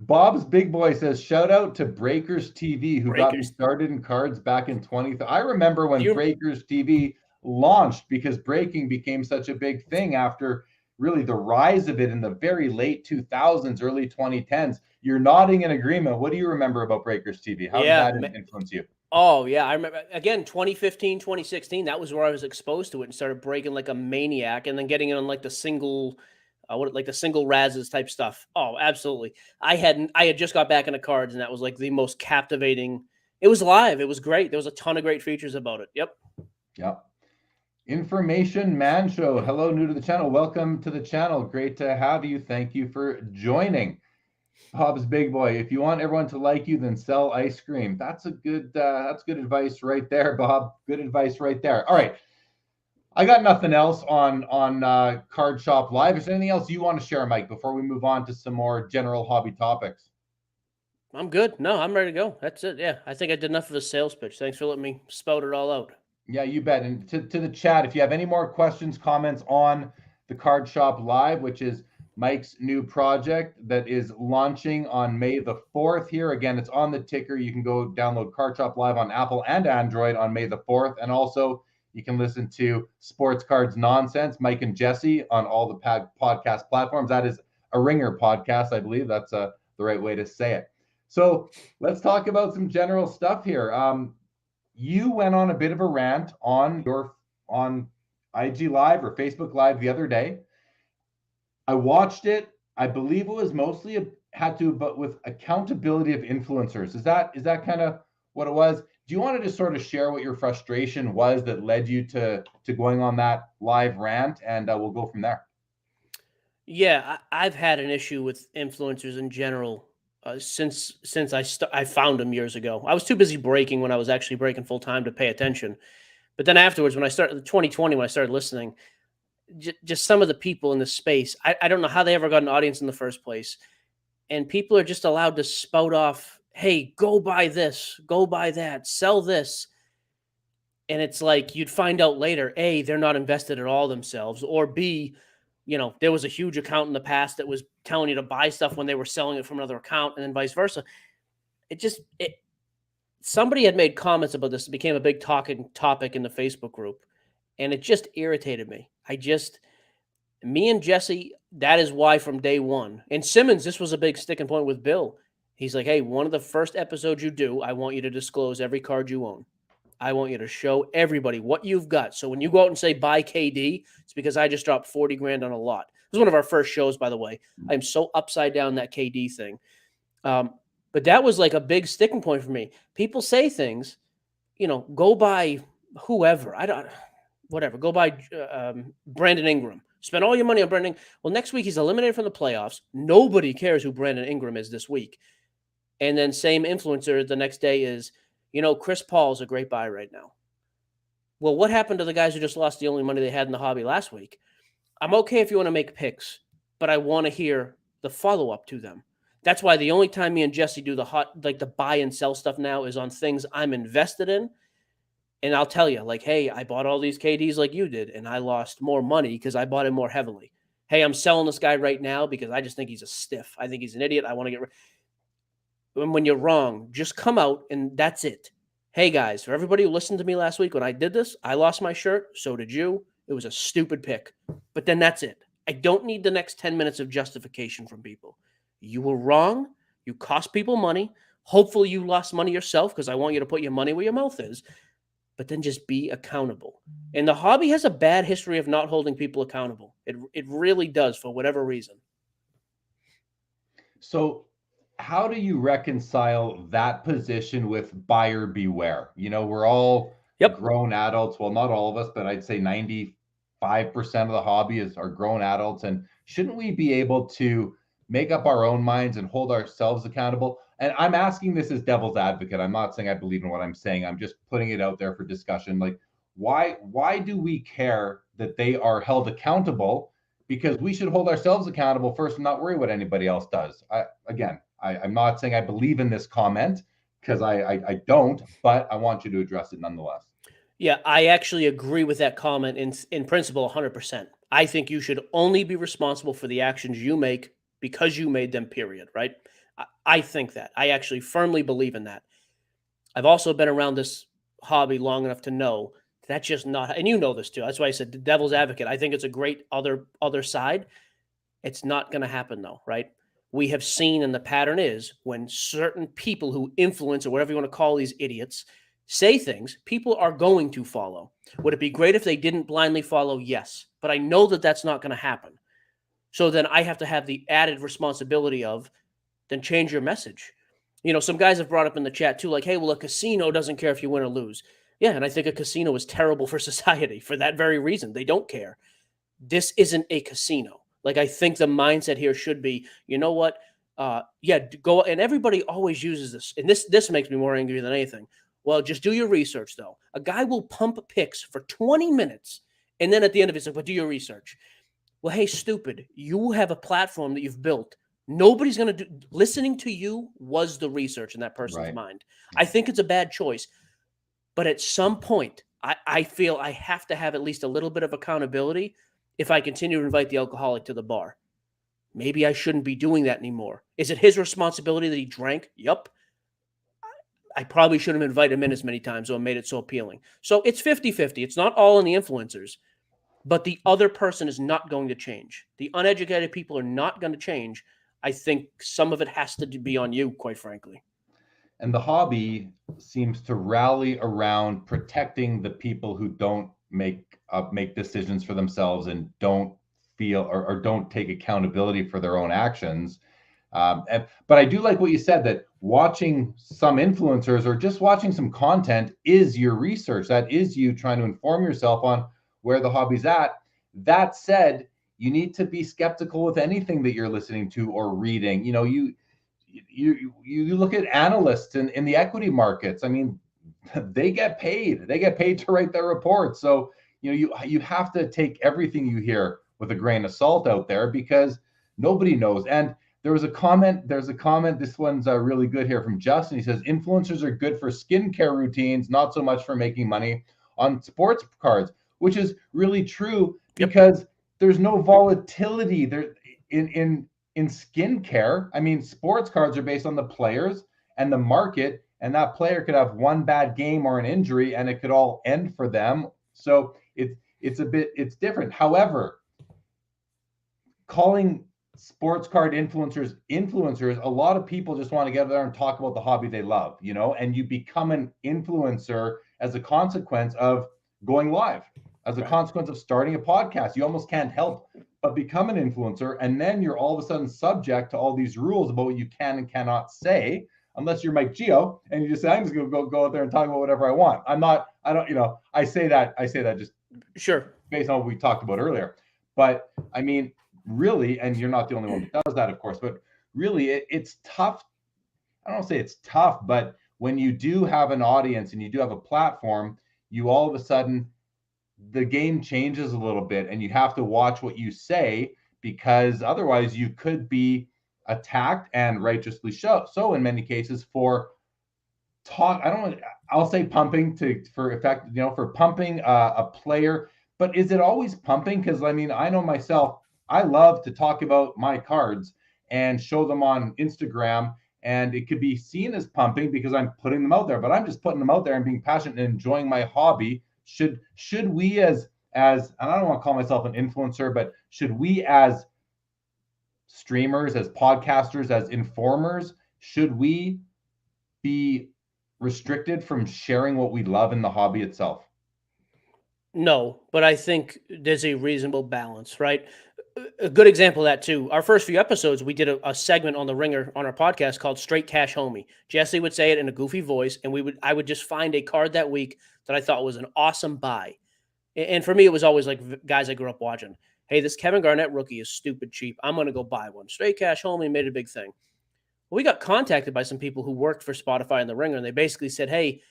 Bob's Big Boy says, shout out to Breakers TV, who got me started in cards back in 20. I remember when Breakers TV launched, because breaking became such a big thing after really the rise of it in the very late 2000s, early 2010s. You're nodding in agreement. What do you remember about Breakers TV? How did that influence you? Oh, yeah. I remember, again, 2015, 2016, that was where I was exposed to it and started breaking like a maniac, and then getting in on like the single Razes type stuff. Oh, absolutely. I had just got back into cards, and that was like the most captivating. It was live. It was great. There was a ton of great features about it. Yep. Information Man Show. Hello, new to the channel. Welcome to the channel. Great to have you. Thank you for joining. Bob's Big Boy. If you want everyone to like you, then sell ice cream. That's good advice right there, Bob. Good advice right there. All right. I got nothing else on Card Shop Live. Is there anything else you want to share, Mike, before we move on to some more general hobby topics? I'm good. No, I'm ready to go. That's it. Yeah, I think I did enough of a sales pitch. Thanks for letting me spout it all out. Yeah, you bet. And to the chat, if you have any more questions, comments on the Card Shop Live, which is Mike's new project that is launching on May the 4th here. Again, it's on the ticker. You can go download Card Shop Live on Apple and Android on May the 4th. And also, you can listen to Sports Cards Nonsense, Mike and Jesse, on all the podcast platforms. That is a Ringer podcast, I believe. That's the right way to say it. So let's talk about some general stuff here. You went on a bit of a rant on IG Live or Facebook Live the other day. I watched it. I believe it was mostly had to do with accountability of influencers. Is that kind of what it was? Do you want to just sort of share what your frustration was that led you to going on that live rant, and we'll go from there? Yeah, I've had an issue with influencers in general since I found them years ago. I was too busy breaking when I was actually breaking full time to pay attention. But then afterwards, when I started 2020, when I started listening, just some of the people in the space, I don't know how they ever got an audience in the first place. And people are just allowed to spout off, hey, go buy this, go buy that, sell this. And it's like, you'd find out later, A, they're not invested at all themselves, or B, there was a huge account in the past that was telling you to buy stuff when they were selling it from another account, and then vice versa. Somebody had made comments about this. It became a big talking topic in the Facebook group, and it just irritated me. Me and Jesse, that is why from day one, and Simmons, this was a big sticking point with Bill. He's like, hey, one of the first episodes you do, I want you to disclose every card you own. I want you to show everybody what you've got. So when you go out and say buy KD, it's because I just dropped 40 grand on a lot. It was one of our first shows, by the way. I'm so upside down that KD thing. But that was like a big sticking point for me. People say things, go buy whoever. Whatever. Go buy Brandon Ingram. Spend all your money on Brandon. Well, next week he's eliminated from the playoffs. Nobody cares who Brandon Ingram is this week. And then same influencer the next day is, Chris Paul's a great buy right now. Well, what happened to the guys who just lost the only money they had in the hobby last week? I'm okay if you want to make picks, but I want to hear the follow-up to them. That's why the only time me and Jesse do the buy and sell stuff now is on things I'm invested in. And I'll tell you, hey, I bought all these KDs like you did, and I lost more money because I bought him more heavily. Hey, I'm selling this guy right now because I just think he's a stiff. I think he's an idiot. I want to get rid. And when you're wrong, just come out and that's it. Hey, guys, for everybody who listened to me last week when I did this, I lost my shirt. So did you. It was a stupid pick. But then that's it. I don't need the next 10 minutes of justification from people. You were wrong. You cost people money. Hopefully you lost money yourself because I want you to put your money where your mouth is. But then just be accountable. And the hobby has a bad history of not holding people accountable. It really does for whatever reason. So how do you reconcile that position with buyer beware? We're all grown adults. Well, not all of us, but I'd say 95% of the hobby are grown adults. And shouldn't we be able to make up our own minds and hold ourselves accountable? And I'm asking this as devil's advocate. I'm not saying I believe in what I'm saying. I'm just putting it out there for discussion. Why do we care that they are held accountable? Because we should hold ourselves accountable first and not worry what anybody else does. I'm not saying I believe in this comment because I don't, but I want you to address it nonetheless. Yeah, I actually agree with that comment in principle 100%. I think you should only be responsible for the actions you make because you made them, period, right? I think that. I actually firmly believe in that. I've also been around this hobby long enough to know that's just not, and you know this too. That's why I said the devil's advocate. I think it's a great other side. It's not going to happen though, right? We have seen, and the pattern is when certain people who influence or whatever you want to call these idiots say things, people are going to follow. Would it be great if they didn't blindly follow? Yes. But I know that that's not going to happen. So then I have to have the added responsibility of then change your message. Some guys have brought up in the chat too, hey, well, a casino doesn't care if you win or lose. Yeah, and I think a casino is terrible for society for that very reason. They don't care. This isn't a casino. I think the mindset here should be, you know what? Go. And everybody always uses this. And this makes me more angry than anything. Well, just do your research, though. A guy will pump picks for 20 minutes. And then at the end of it, it's like, but do your research. Well, hey, stupid. You have a platform that you've built. Nobody's going to do. Listening to you was the research in that person's mind. I think it's a bad choice. But at some point, I feel I have to have at least a little bit of accountability if I continue to invite the alcoholic to the bar. Maybe I shouldn't be doing that anymore. Is it his responsibility that he drank? Yup. I probably shouldn't have invited him in as many times or made it so appealing. So it's 50-50. It's not all on the influencers, but the other person is not going to change. The uneducated people are not going to change. I think some of it has to be on you, quite frankly. And the hobby seems to rally around protecting the people who don't make decisions for themselves and don't feel or don't take accountability for their own actions. But I do like what you said, that watching some influencers or just watching some content is your research. That is you trying to inform yourself on where the hobby's at. That said, you need to be skeptical with anything that you're listening to or reading. You look at analysts in the equity markets. I mean, they get paid. They get paid to write their reports. So you have to take everything you hear with a grain of salt out there because nobody knows. And there's a comment. This one's really good here from Justin. He says, influencers are good for skincare routines, not so much for making money on sports cards, which is really true because there's no volatility there in skincare. I mean, sports cards are based on the players and the market, and that player could have one bad game or an injury and it could all end for them. So it's different. However, calling sports card influencers, a lot of people just want to get there and talk about the hobby they love, and you become an influencer as a consequence of going live, as a consequence of starting a podcast. You almost can't help but become an influencer, and then you're all of a sudden subject to all these rules about what you can and cannot say, unless you're Mike Gio and you just say, I'm just going to go out there and talk about whatever I want. I say that just sure based on what we talked about earlier. But I mean, really, and you're not the only one that does that, of course, but really it's tough. I don't say it's tough, but when you do have an audience and you do have a platform, you all of a sudden, the game changes a little bit and you have to watch what you say, because otherwise you could be attacked, and righteously so in many cases, for I'll say pumping for effect, for pumping a player. But is it always pumping? Because I mean, I know myself, I love to talk about my cards and show them on Instagram, and it could be seen as pumping because I'm putting them out there, but I'm just putting them out there and being passionate and enjoying my hobby. Should we as and I don't want to call myself an influencer, but should we as streamers, as podcasters, as informers, should we be restricted from sharing what we love in the hobby itself? No, but I think there's a reasonable balance, right? A good example of that too. Our first few episodes, we did a segment on the Ringer on our podcast called "Straight Cash Homie." Jesse would say it in a goofy voice, and I would just find a card that week that I thought was an awesome buy. And for me, it was always like guys I grew up watching. Hey, this Kevin Garnett rookie is stupid cheap. I'm going to go buy one. Straight Cash Homie made a big thing. Well, we got contacted by some people who worked for Spotify and the Ringer, and they basically said, hey,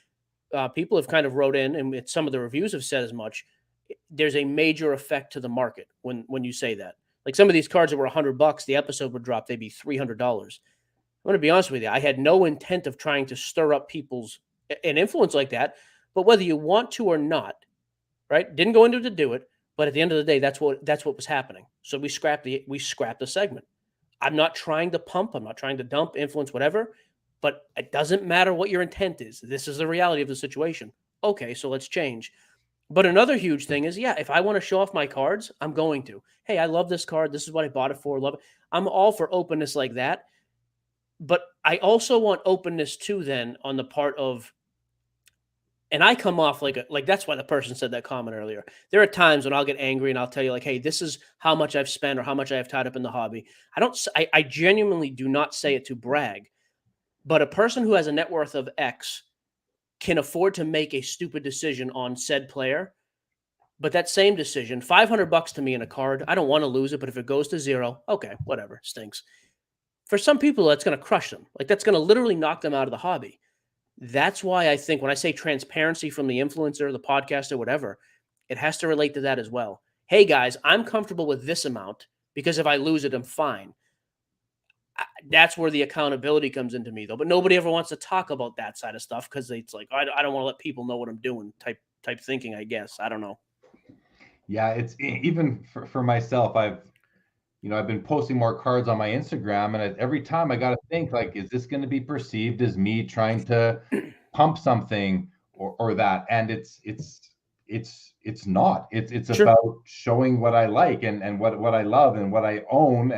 people have kind of wrote in, and some of the reviews have said as much. There's a major effect to the market when you say that. Like some of these cards that were $100, the episode would drop, they'd be $300. I'm going to be honest with you. I had no intent of trying to stir up an influence like that, but whether you want to or not, right? Didn't go into it to do it, but at the end of the day, that's what was happening. So we scrapped the segment. I'm not trying to pump. I'm not trying to dump, influence, whatever. But it doesn't matter what your intent is. This is the reality of the situation. Okay, so let's change. But another huge thing is, if I want to show off my cards, I'm going to. Hey, I love this card. This is what I bought it for. Love it. I'm all for openness like that. But I also want openness too then on the part of, and I come off like that's why the person said that comment earlier. There are times when I'll get angry and I'll tell you like, hey, this is how much I've spent or how much I have tied up in the hobby. I genuinely do not say it to brag. But a person who has a net worth of X can afford to make a stupid decision on said player. But that same decision, $500 to me in a card, I don't want to lose it, but if it goes to zero, okay, whatever, stinks. For some people, that's going to crush them. Like that's going to literally knock them out of the hobby. That's why I think when I say transparency from the influencer, the podcaster, whatever, it has to relate to that as well. Hey guys, I'm comfortable with this amount because if I lose it, I'm fine. That's where the accountability comes into me, though. But nobody ever wants to talk about that side of stuff because it's like I don't want to let people know what I'm doing. Type thinking, I guess. I don't know. Yeah, it's even for myself. I've been posting more cards on my Instagram, and every time I got to think like, is this going to be perceived as me trying to pump something or that? And it's not. It's Sure. about showing what I like and what I love and what I own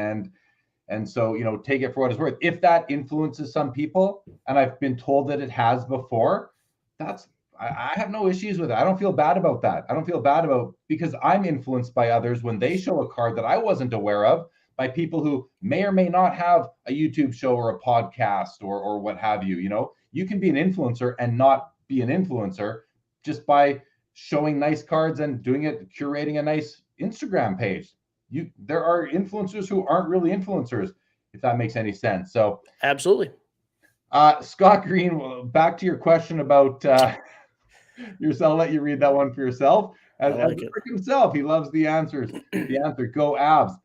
and so, take it for what it's worth. If that influences some people, and I've been told that it has before, I have no issues with it. I don't feel bad about that. I don't feel bad because I'm influenced by others when they show a card that I wasn't aware of, by people who may or may not have a YouTube show or a podcast or what have you. You can be an influencer and not be an influencer just by showing nice cards and curating a nice Instagram page. There are influencers who aren't really influencers, if that makes any sense. So absolutely. Scott Green, back to your question about yourself. I'll let you read that one for yourself. As himself, he loves the answers. The answer, go Avs.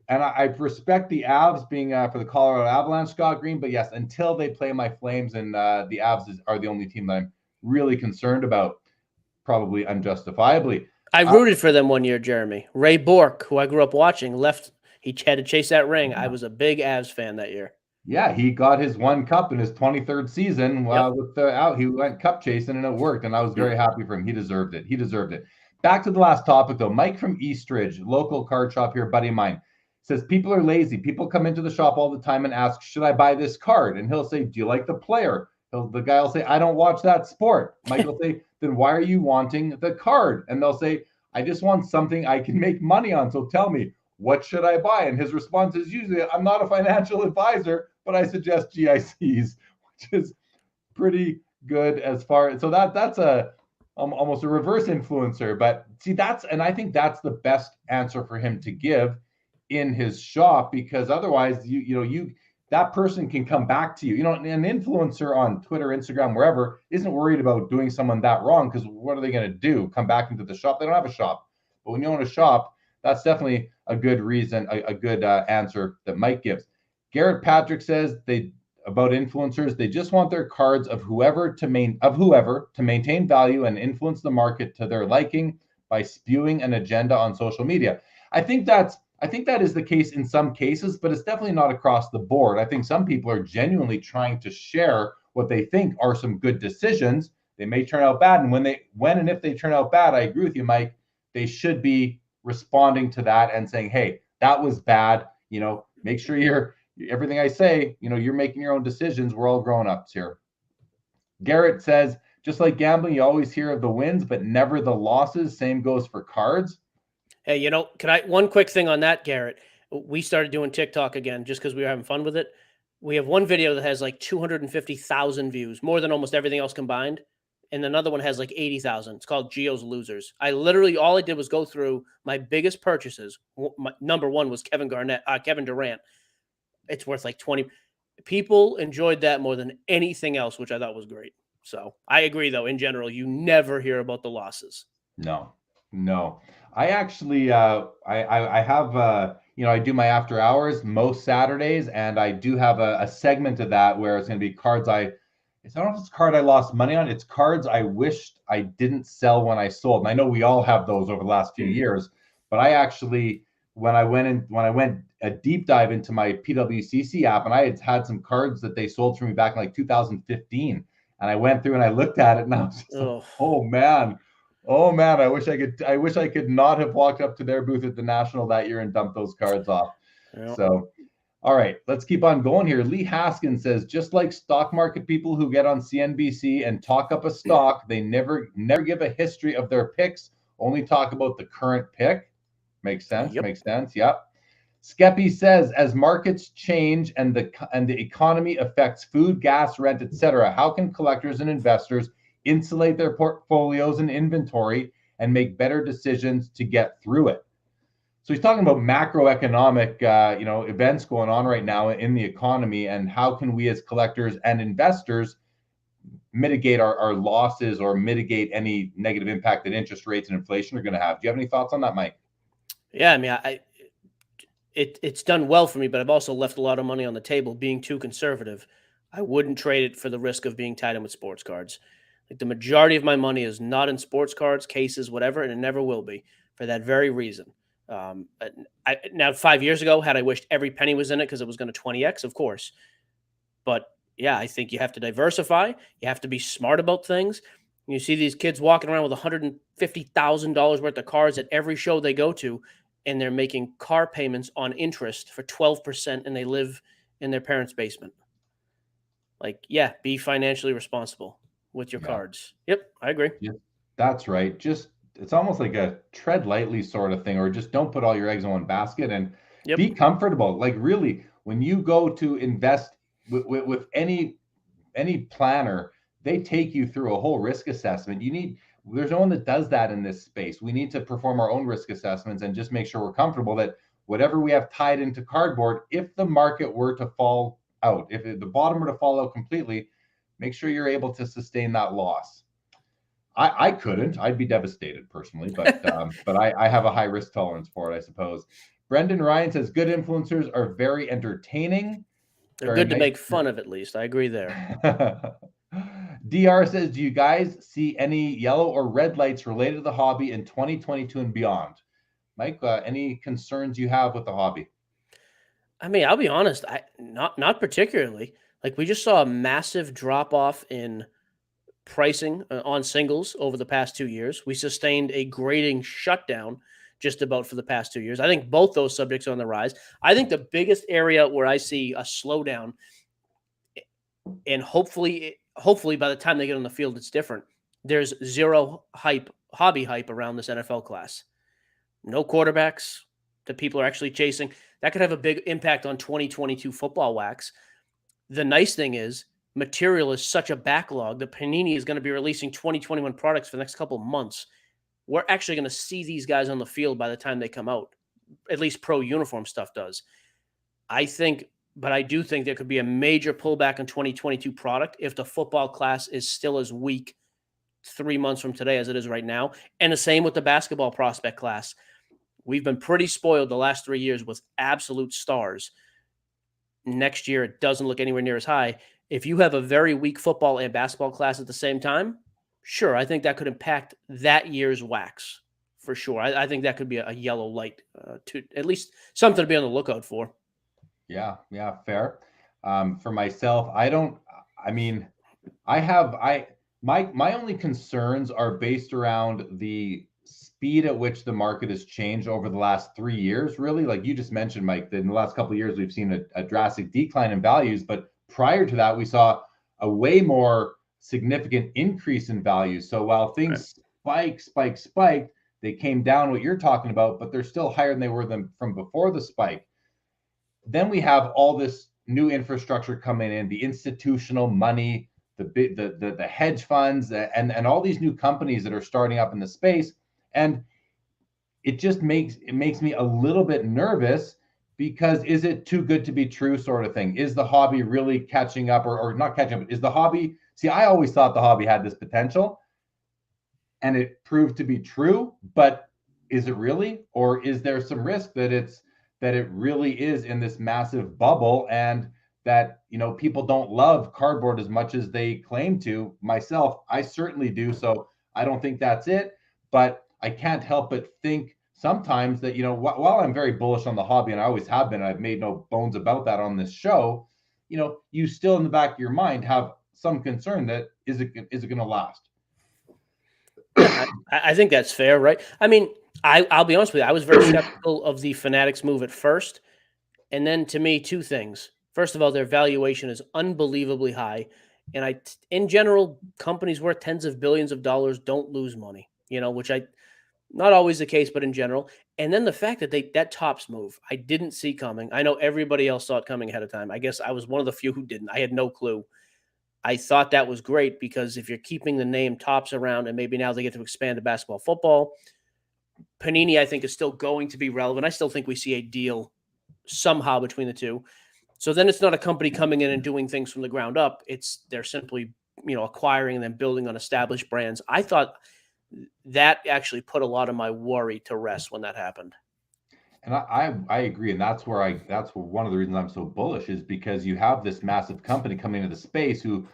And I respect the Avs being for the Colorado Avalanche, Scott Green. But yes, until they play my Flames, and the Avs are the only team that I'm really concerned about, probably unjustifiably. I rooted for them one year, Jeremy. Ray Bork, who I grew up watching, left. He had to chase that ring. I was a big Avs fan that year. Yeah, he got his one cup in his 23rd season with the out. He went cup chasing and it worked, and I was very happy for him. He deserved it. He deserved it. Back to the last topic, though. Mike from Eastridge, local card shop here, buddy of mine, says people are lazy. People come into the shop all the time and ask, should I buy this card? And he'll say, do you like the player? The guy will say, I don't watch that sport. Mike will say, then why are you wanting the card? And they'll say, I just want something I can make money on. So tell me, what should I buy? And his response is usually, I'm not a financial advisor, but I suggest GICs, which is pretty good as far. So that's a almost a reverse influencer. But see, I think that's the best answer for him to give in his shop, because otherwise that person can come back to you. An influencer on Twitter, Instagram, wherever isn't worried about doing someone that wrong, because what are they going to do? Come back into the shop? They don't have a shop. But when you own a shop, that's definitely a good reason, a good answer that Mike gives. Garrett Patrick says about influencers, they just want their cards of whoever to maintain value and influence the market to their liking by spewing an agenda on social media. I think that is the case in some cases, but it's definitely not across the board. I think some people are genuinely trying to share what they think are some good decisions. They may turn out bad, and when and if they turn out bad, I agree with you, Mike, they should be responding to that and saying, hey, that was bad. Make sure everything I say, you're making your own decisions. We're all grown-ups here. Garrett says, just like gambling, you always hear of the wins, but never the losses. Same goes for cards. Hey, one quick thing on that, Garrett? We started doing TikTok again just because we were having fun with it. We have one video that has like 250,000 views, more than almost everything else combined. And another one has like 80,000. It's called Gio's Losers. All I did was go through my biggest purchases. Number one was Kevin Durant. It's worth like 20. People enjoyed that more than anything else, which I thought was great. So I agree, though, in general, you never hear about the losses. No. I actually, I have, I do my after hours most Saturdays, and I do have a segment of that where it's going to be cards I don't know if it's a card I lost money on. It's cards I wished I didn't sell when I sold. And I know we all have those over the last few years, but I actually, when I went a deep dive into my PWCC app, and I had some cards that they sold for me back in like 2015, and I went through and I looked at it, and I was just like, oh man, I wish I could not have walked up to their booth at the National that year and dumped those cards off. Yep. So, all right, let's keep on going here. Lee Haskins says, just like stock market people who get on CNBC and talk up a stock, they never give a history of their picks, only talk about the current pick. Makes sense. Yep. Makes sense. Yep. Skeppy says, as markets change and the economy affects food, gas, rent, etc., how can collectors and investors insulate their portfolios and inventory and make better decisions to get through it? So he's talking about macroeconomic, events going on right now in the economy, and how can we as collectors and investors mitigate our losses or mitigate any negative impact that interest rates and inflation are going to have. Do you have any thoughts on that, Mike? Yeah, I mean, it's done well for me, but I've also left a lot of money on the table being too conservative. I wouldn't trade it for the risk of being tied in with sports cards. Like, the majority of my money is not in sports cards, cases, whatever, and it never will be for that very reason. Now, 5 years ago, had I wished every penny was in it because it was going to 20x, of course. But yeah, I think you have to diversify. You have to be smart about things. You see these kids walking around with $150,000 worth of cars at every show they go to, and they're making car payments on interest for 12%, and they live in their parents' basement. Like, yeah, be financially responsible with your cards. Yep, I agree. Yeah, that's right. It's almost like a tread lightly sort of thing, or just don't put all your eggs in one basket and be comfortable. Like, really, when you go to invest with any planner, they take you through a whole risk assessment. There's no one that does that in this space. We need to perform our own risk assessments and just make sure we're comfortable that whatever we have tied into cardboard, if the market were to fall out, if the bottom were to fall out completely, make sure you're able to sustain that loss. I couldn't. I'd be devastated personally, but I have a high risk tolerance for it, I suppose. Brendan Ryan says, good influencers are very entertaining. They're good to make fun of, at least. I agree there. DR says, do you guys see any yellow or red lights related to the hobby in 2022 and beyond? Mike, any concerns you have with the hobby? I mean, I'll be honest, not particularly. Like, we just saw a massive drop off in pricing on singles over the past 2 years. We sustained a grading shutdown just about for the past 2 years. I think both those subjects are on the rise. I think the biggest area where I see a slowdown, and hopefully by the time they get on the field, it's different. There's zero hobby hype around this NFL class. No quarterbacks that people are actually chasing. That could have a big impact on 2022 football wax. The nice thing is, material is such a backlog that Panini is going to be releasing 2021 products for the next couple of months. We're actually going to see these guys on the field by the time they come out. At least pro uniform stuff does. I do think there could be a major pullback in 2022 product if the football class is still as weak 3 months from today as it is right now. And the same with the basketball prospect class. We've been pretty spoiled the last 3 years with absolute stars. Next year, it doesn't look anywhere near as high. If you have a very weak football and basketball class at the same time, sure, I think that could impact that year's wax for sure. I think that could be a yellow light, to at least something to be on the lookout for. Yeah, fair. For myself, my only concerns are based around the speed at which the market has changed over the last 3 years. Really, like you just mentioned, Mike, that in the last couple of years we've seen a drastic decline in values, but prior to that we saw a way more significant increase in values. So while things spiked, they came down, what you're talking about, but they're still higher than they were from before the spike. Then we have all this new infrastructure coming in, the institutional money, the hedge funds, and all these new companies that are starting up in the space. And it just makes me a little bit nervous, because is it too good to be true, sort of thing? Is the hobby really catching up, or not catching up? Is the hobby, see, I always thought the hobby had this potential and it proved to be true, but is it really? Or is there some risk that it really is in this massive bubble, and that, people don't love cardboard as much as they claim to? Myself, I certainly do. So I don't think that's it, but I can't help but think sometimes that, while I'm very bullish on the hobby, and I always have been, I've made no bones about that on this show, you still in the back of your mind have some concern that is it going to last? Yeah, I think that's fair, right? I mean, I'll be honest with you. I was very skeptical of the Fanatics move at first. And then, to me, two things. First of all, their valuation is unbelievably high. And in general, companies worth tens of billions of dollars don't lose money, which not always the case, but in general. And then the fact that that Topps move, I didn't see coming. I know everybody else saw it coming ahead of time. I guess I was one of the few who didn't. I had no clue. I thought that was great, because if you're keeping the name Topps around, and maybe now they get to expand to basketball, football, Panini, I think, is still going to be relevant. I still think we see a deal somehow between the two. So then it's not a company coming in and doing things from the ground up. They're simply, acquiring and then building on established brands. I thought that actually put a lot of my worry to rest when that happened. And I agree. And that's one of the reasons I'm so bullish, is because you have this massive company coming into the space who,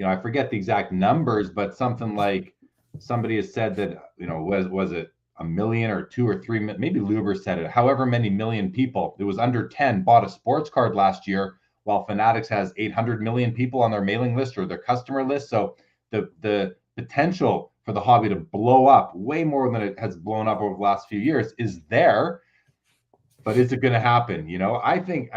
I forget the exact numbers, but something like, somebody has said that, was it 1 million or 2 or 3, maybe Luber said it, however many million people, it was under 10, bought a sports card last year, while Fanatics has 800 million people on their mailing list or their customer list. So the potential for the hobby to blow up way more than it has blown up over the last few years is there. But is it going to happen? I think,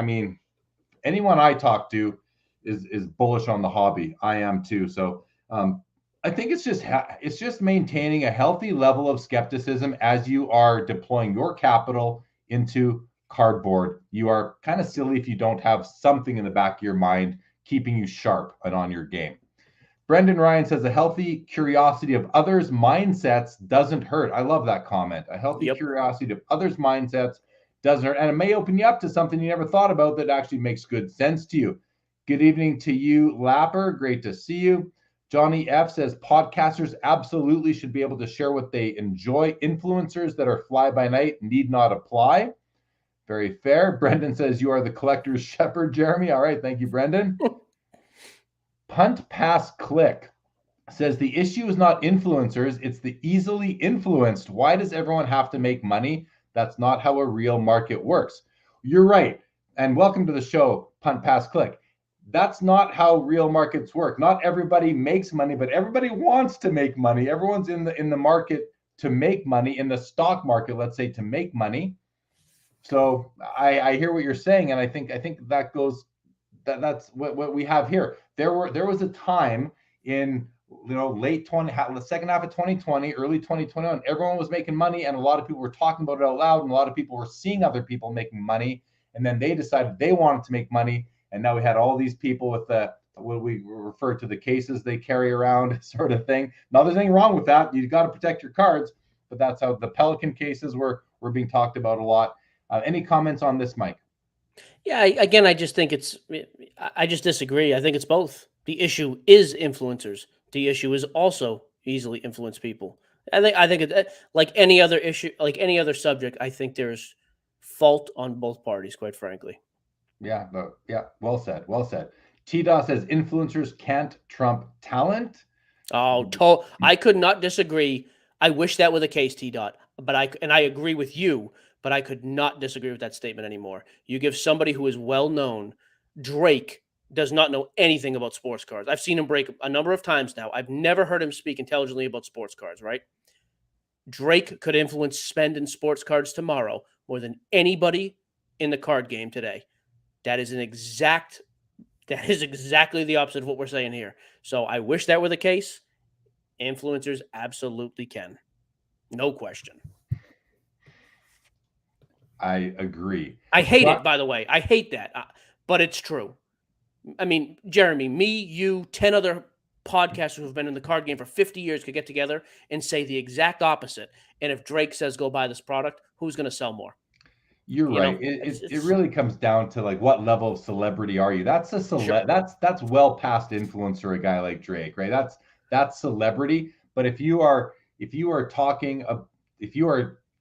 anyone I talk to is bullish on the hobby. I am too. So I think it's just maintaining a healthy level of skepticism as you are deploying your capital into cardboard. You are kind of silly if you don't have something in the back of your mind keeping you sharp and on your game. Brendan Ryan says, a healthy curiosity of others' mindsets doesn't hurt. I love that comment. A healthy curiosity of others' mindsets doesn't hurt. And it may open you up to something you never thought about that actually makes good sense to you. Good evening to you, Lapper. Great to see you. Johnny F says, podcasters absolutely should be able to share what they enjoy. Influencers that are fly-by-night need not apply. Very fair. Brendan says, you are the collector's shepherd, Jeremy. All right. Thank you, Brendan. Punt, pass, click. says the issue is not influencers, it's the easily influenced. Why does everyone have to make money? That's not how a real market works. You're right. And welcome to the show, Punt Pass Click. That's not how real markets work. Not everybody makes money, but everybody wants to make money. Everyone's in the market to make money, in the stock market, let's say, to make money. So I hear what you're saying, and I think that goes that's what we have here. There was a time in late the second half of 2020, early 2021, everyone was making money, and a lot of people were talking about it out loud, and a lot of people were seeing other people making money, and then they decided they wanted to make money, and now we had all these people with what we refer to the cases they carry around sort of thing. Now there's anything wrong with that. You got to protect your cards, but that's how the Pelican cases were being talked about a lot. Any comments on this, Mike? Yeah, again, I just think I just disagree. I think it's both. The issue is influencers. The issue is also easily influenced people. I think it, like any other issue, like any other subject, I think there's fault on both parties, quite frankly. Yeah, well said. Well said. T-Dot says influencers can't trump talent. Oh, I could not disagree. I wish that were the case, T-Dot, but I agree with you, but I could not disagree with that statement anymore. You give somebody who is well known, Drake does not know anything about sports cars. I've seen him break a number of times now. I've never heard him speak intelligently about sports cars, right? Drake could influence spend in sports cards tomorrow more than anybody in the card game today. That is exactly the opposite of what we're saying here. So I wish that were the case. Influencers absolutely can. No question. I agree. I hate it, by the way. I hate that. But it's true. I mean, Jeremy, me, you, 10 other podcasters who have been in the card game for 50 years could get together and say the exact opposite. And if Drake says go buy this product, who's going to sell more? You're right. It really comes down to like what level of celebrity are you? That's Sure. that's well past influencer, a guy like Drake, right? That's celebrity. But if you are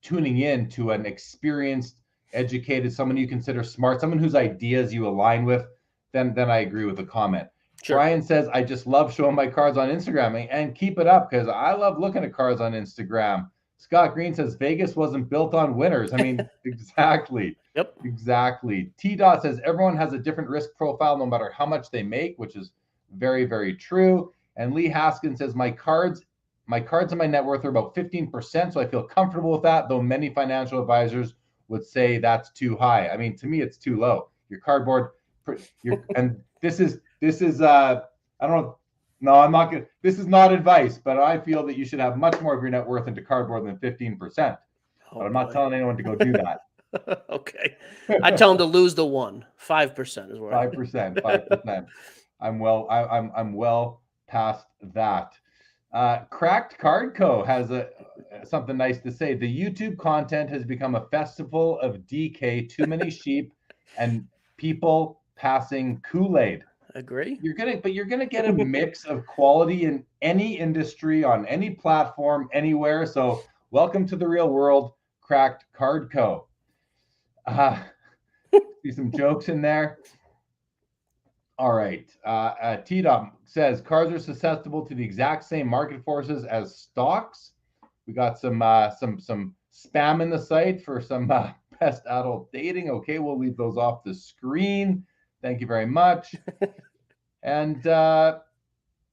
tuning in to an experienced, educated, someone you consider smart, someone whose ideas you align with, then I agree with the comment. Sure. Brian says, I just love showing my cards on Instagram, and keep it up because I love looking at cards on Instagram. Scott Green says Vegas wasn't built on winners. I mean, exactly. Yep. Exactly. T-Dot says everyone has a different risk profile no matter how much they make, which is very, very true. And Lee Haskins says my cards and my net worth are about 15%, so I feel comfortable with that, though many financial advisors would say that's too high. I mean, to me, it's too low. Your cardboard, and this is I don't know. No, I'm not going to. This is not advice, but I feel that you should have much more of your net worth into cardboard than 15%. But I'm not telling anyone to go do that. Okay. I tell them to lose the 5% is where 5%. I'm well past that. Cracked Card Co. has something nice to say. The YouTube content has become a festival of DK, too many sheep, and people passing Kool-Aid. Agree. You're gonna get a mix of quality in any industry, on any platform, anywhere. So welcome to the real world, Cracked Card Co. See some jokes in there. All right. T-Dom says cars are susceptible to the exact same market forces as stocks. We got some spam in the site for some best adult dating. Okay, we'll leave those off the screen. Thank you very much. And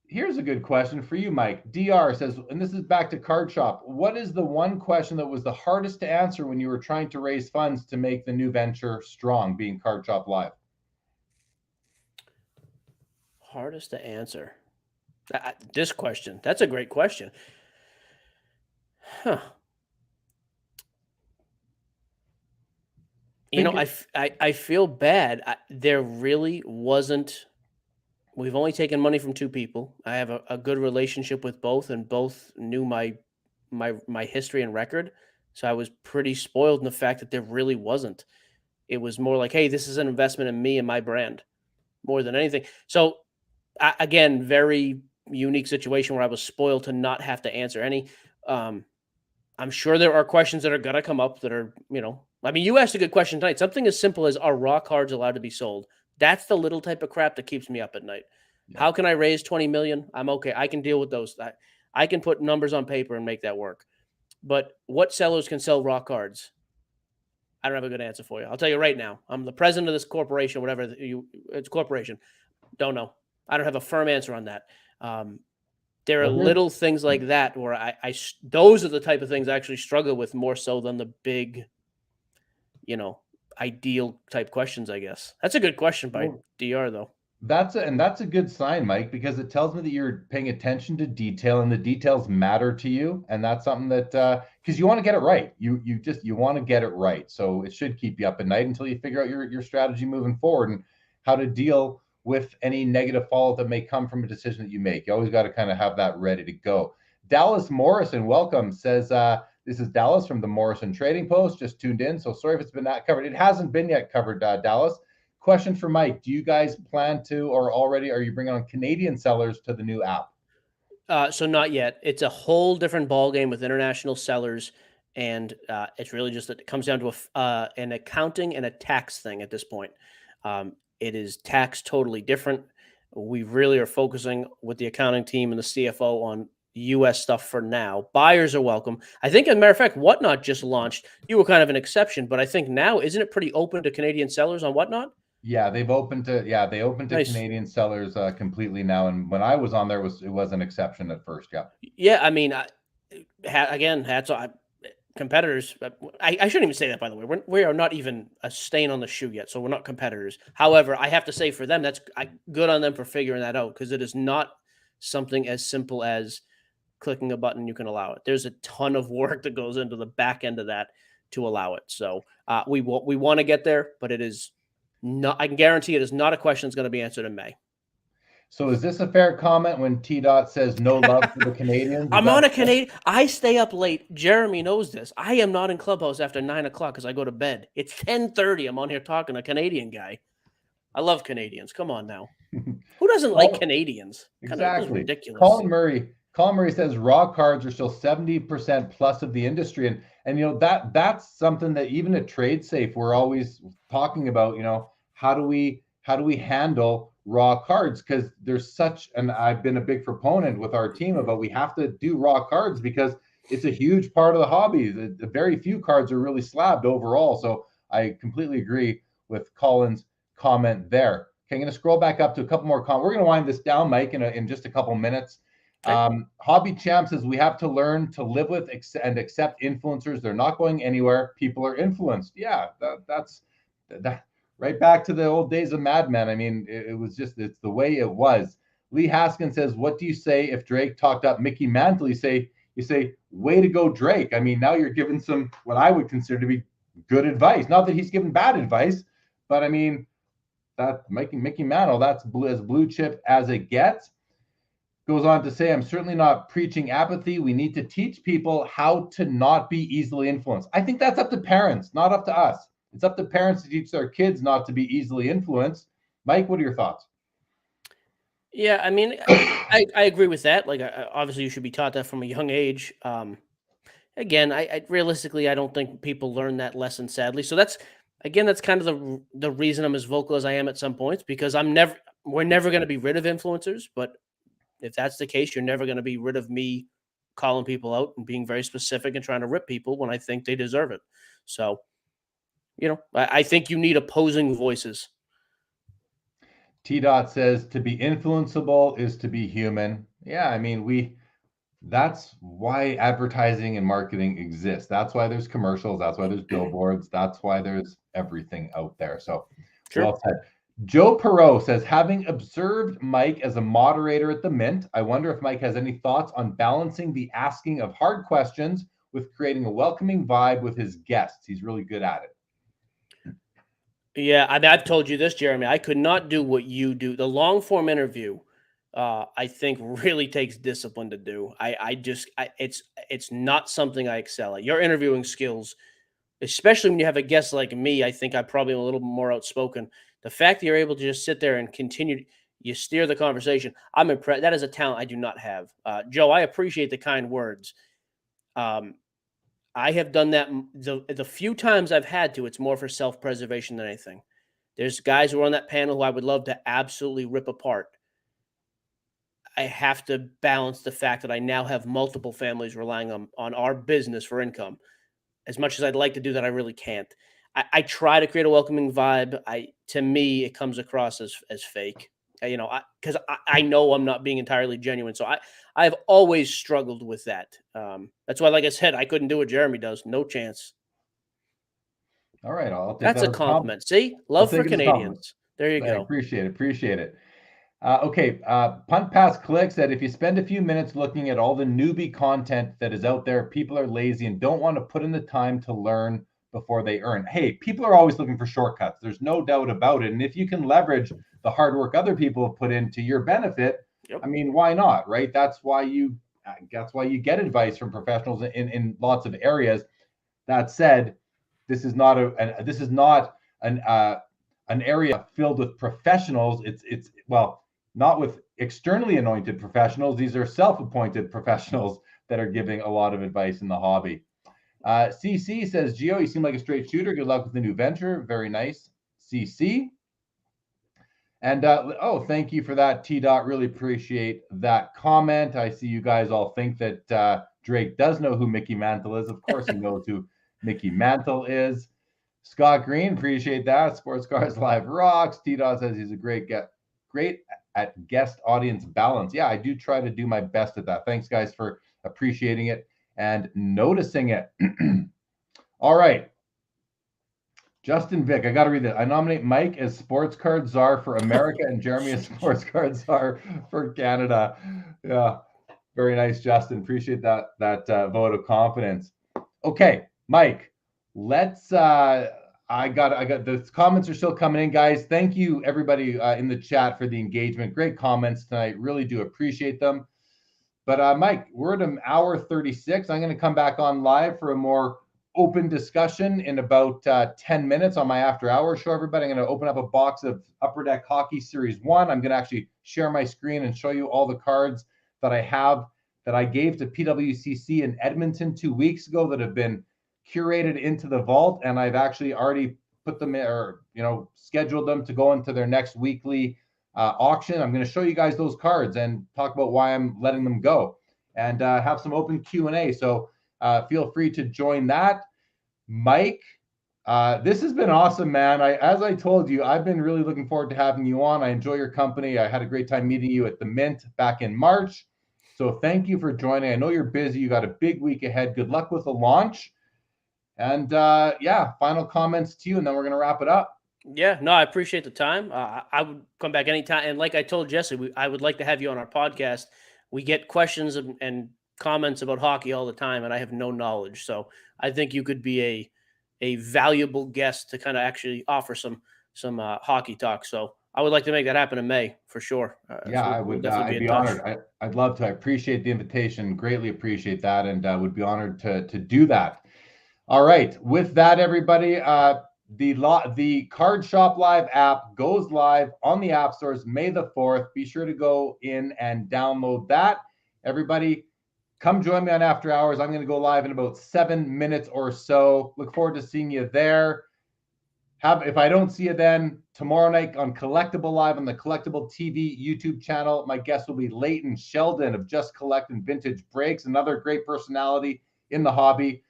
here's a good question for you, Mike. DR says, and this is back to Card Shop. What is the one question that was the hardest to answer when you were trying to raise funds to make the new venture strong, being Card Shop Live? Hardest to answer. This question. That's a great question. Huh. You know, I feel bad. There really wasn't. We've only taken money from two people. I have a good relationship with both, and both knew my history and record. So I was pretty spoiled in the fact that there really wasn't. It was more like, hey, this is an investment in me and my brand, more than anything. So again, very unique situation where I was spoiled to not have to answer any. I'm sure there are questions that are going to come up that are, I mean, you asked a good question tonight. Something as simple as, are raw cards allowed to be sold? That's the little type of crap that keeps me up at night. Yeah. How can I raise 20 million? I'm okay. I can deal with those. I can put numbers on paper and make that work. But what sellers can sell raw cards? I don't have a good answer for you. I'll tell you right now. I'm the president of this corporation, whatever it's a corporation. Don't know. I don't have a firm answer on that. There are Well, here's- little things like that where those are the type of things I actually struggle with more so than the big, ideal type questions, I guess. That's a good question by DR though. That's a good sign, Mike, because it tells me that you're paying attention to detail and the details matter to you. And that's something that because you want to get it right. You want to get it right. So it should keep you up at night until you figure out your strategy moving forward and how to deal with any negative fallout that may come from a decision that you make. You always got to kind of have that ready to go. Dallas Morrison, welcome, says this is Dallas from the Morrison Trading Post, just tuned in. So sorry if it's been not covered. It hasn't been yet covered, Dallas. Question for Mike. Do you guys plan to, or already are you bringing on Canadian sellers to the new app? So not yet. It's a whole different ballgame with international sellers. And it's really just that it comes down to an accounting and a tax thing at this point. It is tax totally different. We really are focusing with the accounting team and the CFO on U.S. stuff for now. Buyers are welcome. I think, as a matter of fact, Whatnot just launched. You were kind of an exception, but I think now, isn't it pretty open to Canadian sellers on Whatnot? Yeah, they opened to Nice. Canadian sellers completely now. And when I was on there, it was an exception at first. Yeah. Yeah, I mean, again, hats off. Competitors. I shouldn't even say that, by the way. We are not even a stain on the shoe yet, so we're not competitors. However, I have to say for them, that's good on them for figuring that out, because it is not something as simple as clicking a button, you can allow it. There's a ton of work that goes into the back end of that to allow it. So we want to get there, but it is not. I can guarantee it is not a question that's going to be answered in May. So is this a fair comment when T Dot says no love for the Canadians? I'm on a Canadian. I stay up late. Jeremy knows this. I am not in Clubhouse after 9 o'clock because I go to bed. It's 10:30. I'm on here talking to a Canadian guy. I love Canadians. Come on now. Who doesn't like Canadians? Exactly. Ridiculous. Colin Murray says raw cards are still 70% plus of the industry. And that's something that even at Trade Safe, we're always talking about, how do we handle raw cards? Because there's and I've been a big proponent with our team about we have to do raw cards because it's a huge part of the hobby. The very few cards are really slabbed overall. So I completely agree with Colin's comment there. Okay, I'm going to scroll back up to a couple more comments. We're going to wind this down, Mike, in just a couple minutes. Okay. Hobby Champ says we have to learn to live with and accept influencers. They're not going anywhere. People are influenced. Yeah, that's right back to the old days of Mad Men. I mean, it's the way it was. Lee Haskins says, what do you say if Drake talked up Mickey Mantle? You say, way to go, Drake. I mean, now you're giving some what I would consider to be good advice. Not that he's giving bad advice, but I mean, that Mickey Mantle, that's as blue chip as it gets. Goes on to say, I'm certainly not preaching apathy. We need to teach people how to not be easily influenced. I think that's up to parents, not up to us. It's up to parents to teach their kids not to be easily influenced. Mike, what are your thoughts? Yeah, I mean, I agree with that. Like, obviously, you should be taught that from a young age. Again, I realistically, I don't think people learn that lesson, sadly. So that's kind of the reason I'm as vocal as I am at some points, because we're never going to be rid of influencers. But if that's the case, you're never going to be rid of me calling people out and being very specific and trying to rip people when I think they deserve it. So, I think you need opposing voices. T Dot says to be influenceable is to be human. Yeah, I mean, that's why advertising and marketing exists. That's why there's commercials. That's why there's billboards. That's why there's everything out there. So, sure. Well said. Joe Perot says, having observed Mike as a moderator at the Mint, I wonder if Mike has any thoughts on balancing the asking of hard questions with creating a welcoming vibe with his guests. He's really good at it. Yeah, I mean, I've told you this, Jeremy. I could not do what you do. The long form interview, I think, really takes discipline to do. It's not something I excel at. Your interviewing skills, especially when you have a guest like me, I think I'm probably a little more outspoken. The fact that you're able to just sit there and continue, you steer the conversation. I'm impressed. That is a talent I do not have. Joe, I appreciate the kind words. I have done that the few times I've had to. It's more for self-preservation than anything. There's guys who are on that panel who I would love to absolutely rip apart. I have to balance the fact that I now have multiple families relying on our business for income. As much as I'd like to do that, I really can't. I try to create a welcoming vibe. To me, it comes across as fake. Because I know I'm not being entirely genuine. So I've always struggled with that. That's why, like I said, I couldn't do what Jeremy does. No chance. All right, I'll take That's that a as a compliment. compliment. See, I'll love for take it as a compliment. Canadians. There you I go. appreciate it. Okay, Punt Pass Click said, if you spend a few minutes looking at all the newbie content that is out there, people are lazy and don't want to put in the time to learn before they earn. Hey, people are always looking for shortcuts. There's no doubt about it. And if you can leverage the hard work other people have put in to your benefit, Yep. I mean, why not, right? That's why you get advice from professionals in lots of areas. That said, this is not an area filled with professionals. It's not with externally anointed professionals. These are self-appointed professionals that are giving a lot of advice in the hobby. CC says, Gio, you seem like a straight shooter. Good luck with the new venture. Very nice, CC. And thank you for that, T-Dot. Really appreciate that comment. I see you guys all think that Drake does know who Mickey Mantle is. Of course he knows who Mickey Mantle is. Scott Green, appreciate that. Sports Cars Live rocks. T-Dot says he's a great at guest audience balance. Yeah, I do try to do my best at that. Thanks, guys, for appreciating it and noticing it. All right. Justin Vick, I got to read that. I nominate Mike as sports card czar for America and Jeremy as sports card czar for Canada. Yeah, very nice, Justin. Appreciate that vote of confidence. Okay, Mike, let's. I got the comments are still coming in, guys. Thank you, everybody in the chat for the engagement. Great comments tonight. Really do appreciate them. But Mike, we're at an hour 36. I'm going to come back on live for a more open discussion in about 10 minutes on my after hours show, everybody. I'm going to open up a box of Upper Deck Hockey Series 1. I'm going to actually share my screen and show you all the cards that I have that I gave to PWCC in Edmonton 2 weeks ago that have been curated into the vault, and I've actually already put them in, or scheduled them to go into their next weekly auction. I'm going to show you guys those cards and talk about why I'm letting them go, and have some open Q&A. So feel free to join that. Mike, this has been awesome, man. As I told you, I've been really looking forward to having you on. I enjoy your company. I had a great time meeting you at the Mint back in March. So thank you for joining. I know you're busy. You got a big week ahead. Good luck with the launch. And final comments to you, and then we're going to wrap it up. Yeah, no, I appreciate the time. I would come back anytime. And like I told Jesse, I would like to have you on our podcast. We get questions and comments about hockey all the time, and I have no knowledge. So I think you could be a valuable guest to kind of actually offer some hockey talk. So I would like to make that happen in May for sure. I would. I'd be honored. I'd love to. I appreciate the invitation. Greatly appreciate that, and would be honored to do that. All right. With that, everybody, the Card Shop Live app goes live on the app stores May the 4th. Be sure to go in and download that. Everybody, come join me on After Hours. I'm going to go live in about 7 minutes or so. Look forward to seeing you there. If I don't see you then, tomorrow night on Collectible Live on the Collectible TV YouTube channel, my guest will be Leighton Sheldon of Just Collect and Vintage Breaks, another great personality in the hobby.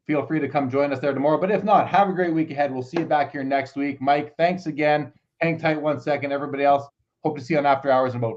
Feel free to come join us there tomorrow. But if not, have a great week ahead. We'll see you back here next week. Mike, thanks again. Hang tight 1 second. Everybody else, hope to see you on After Hours in about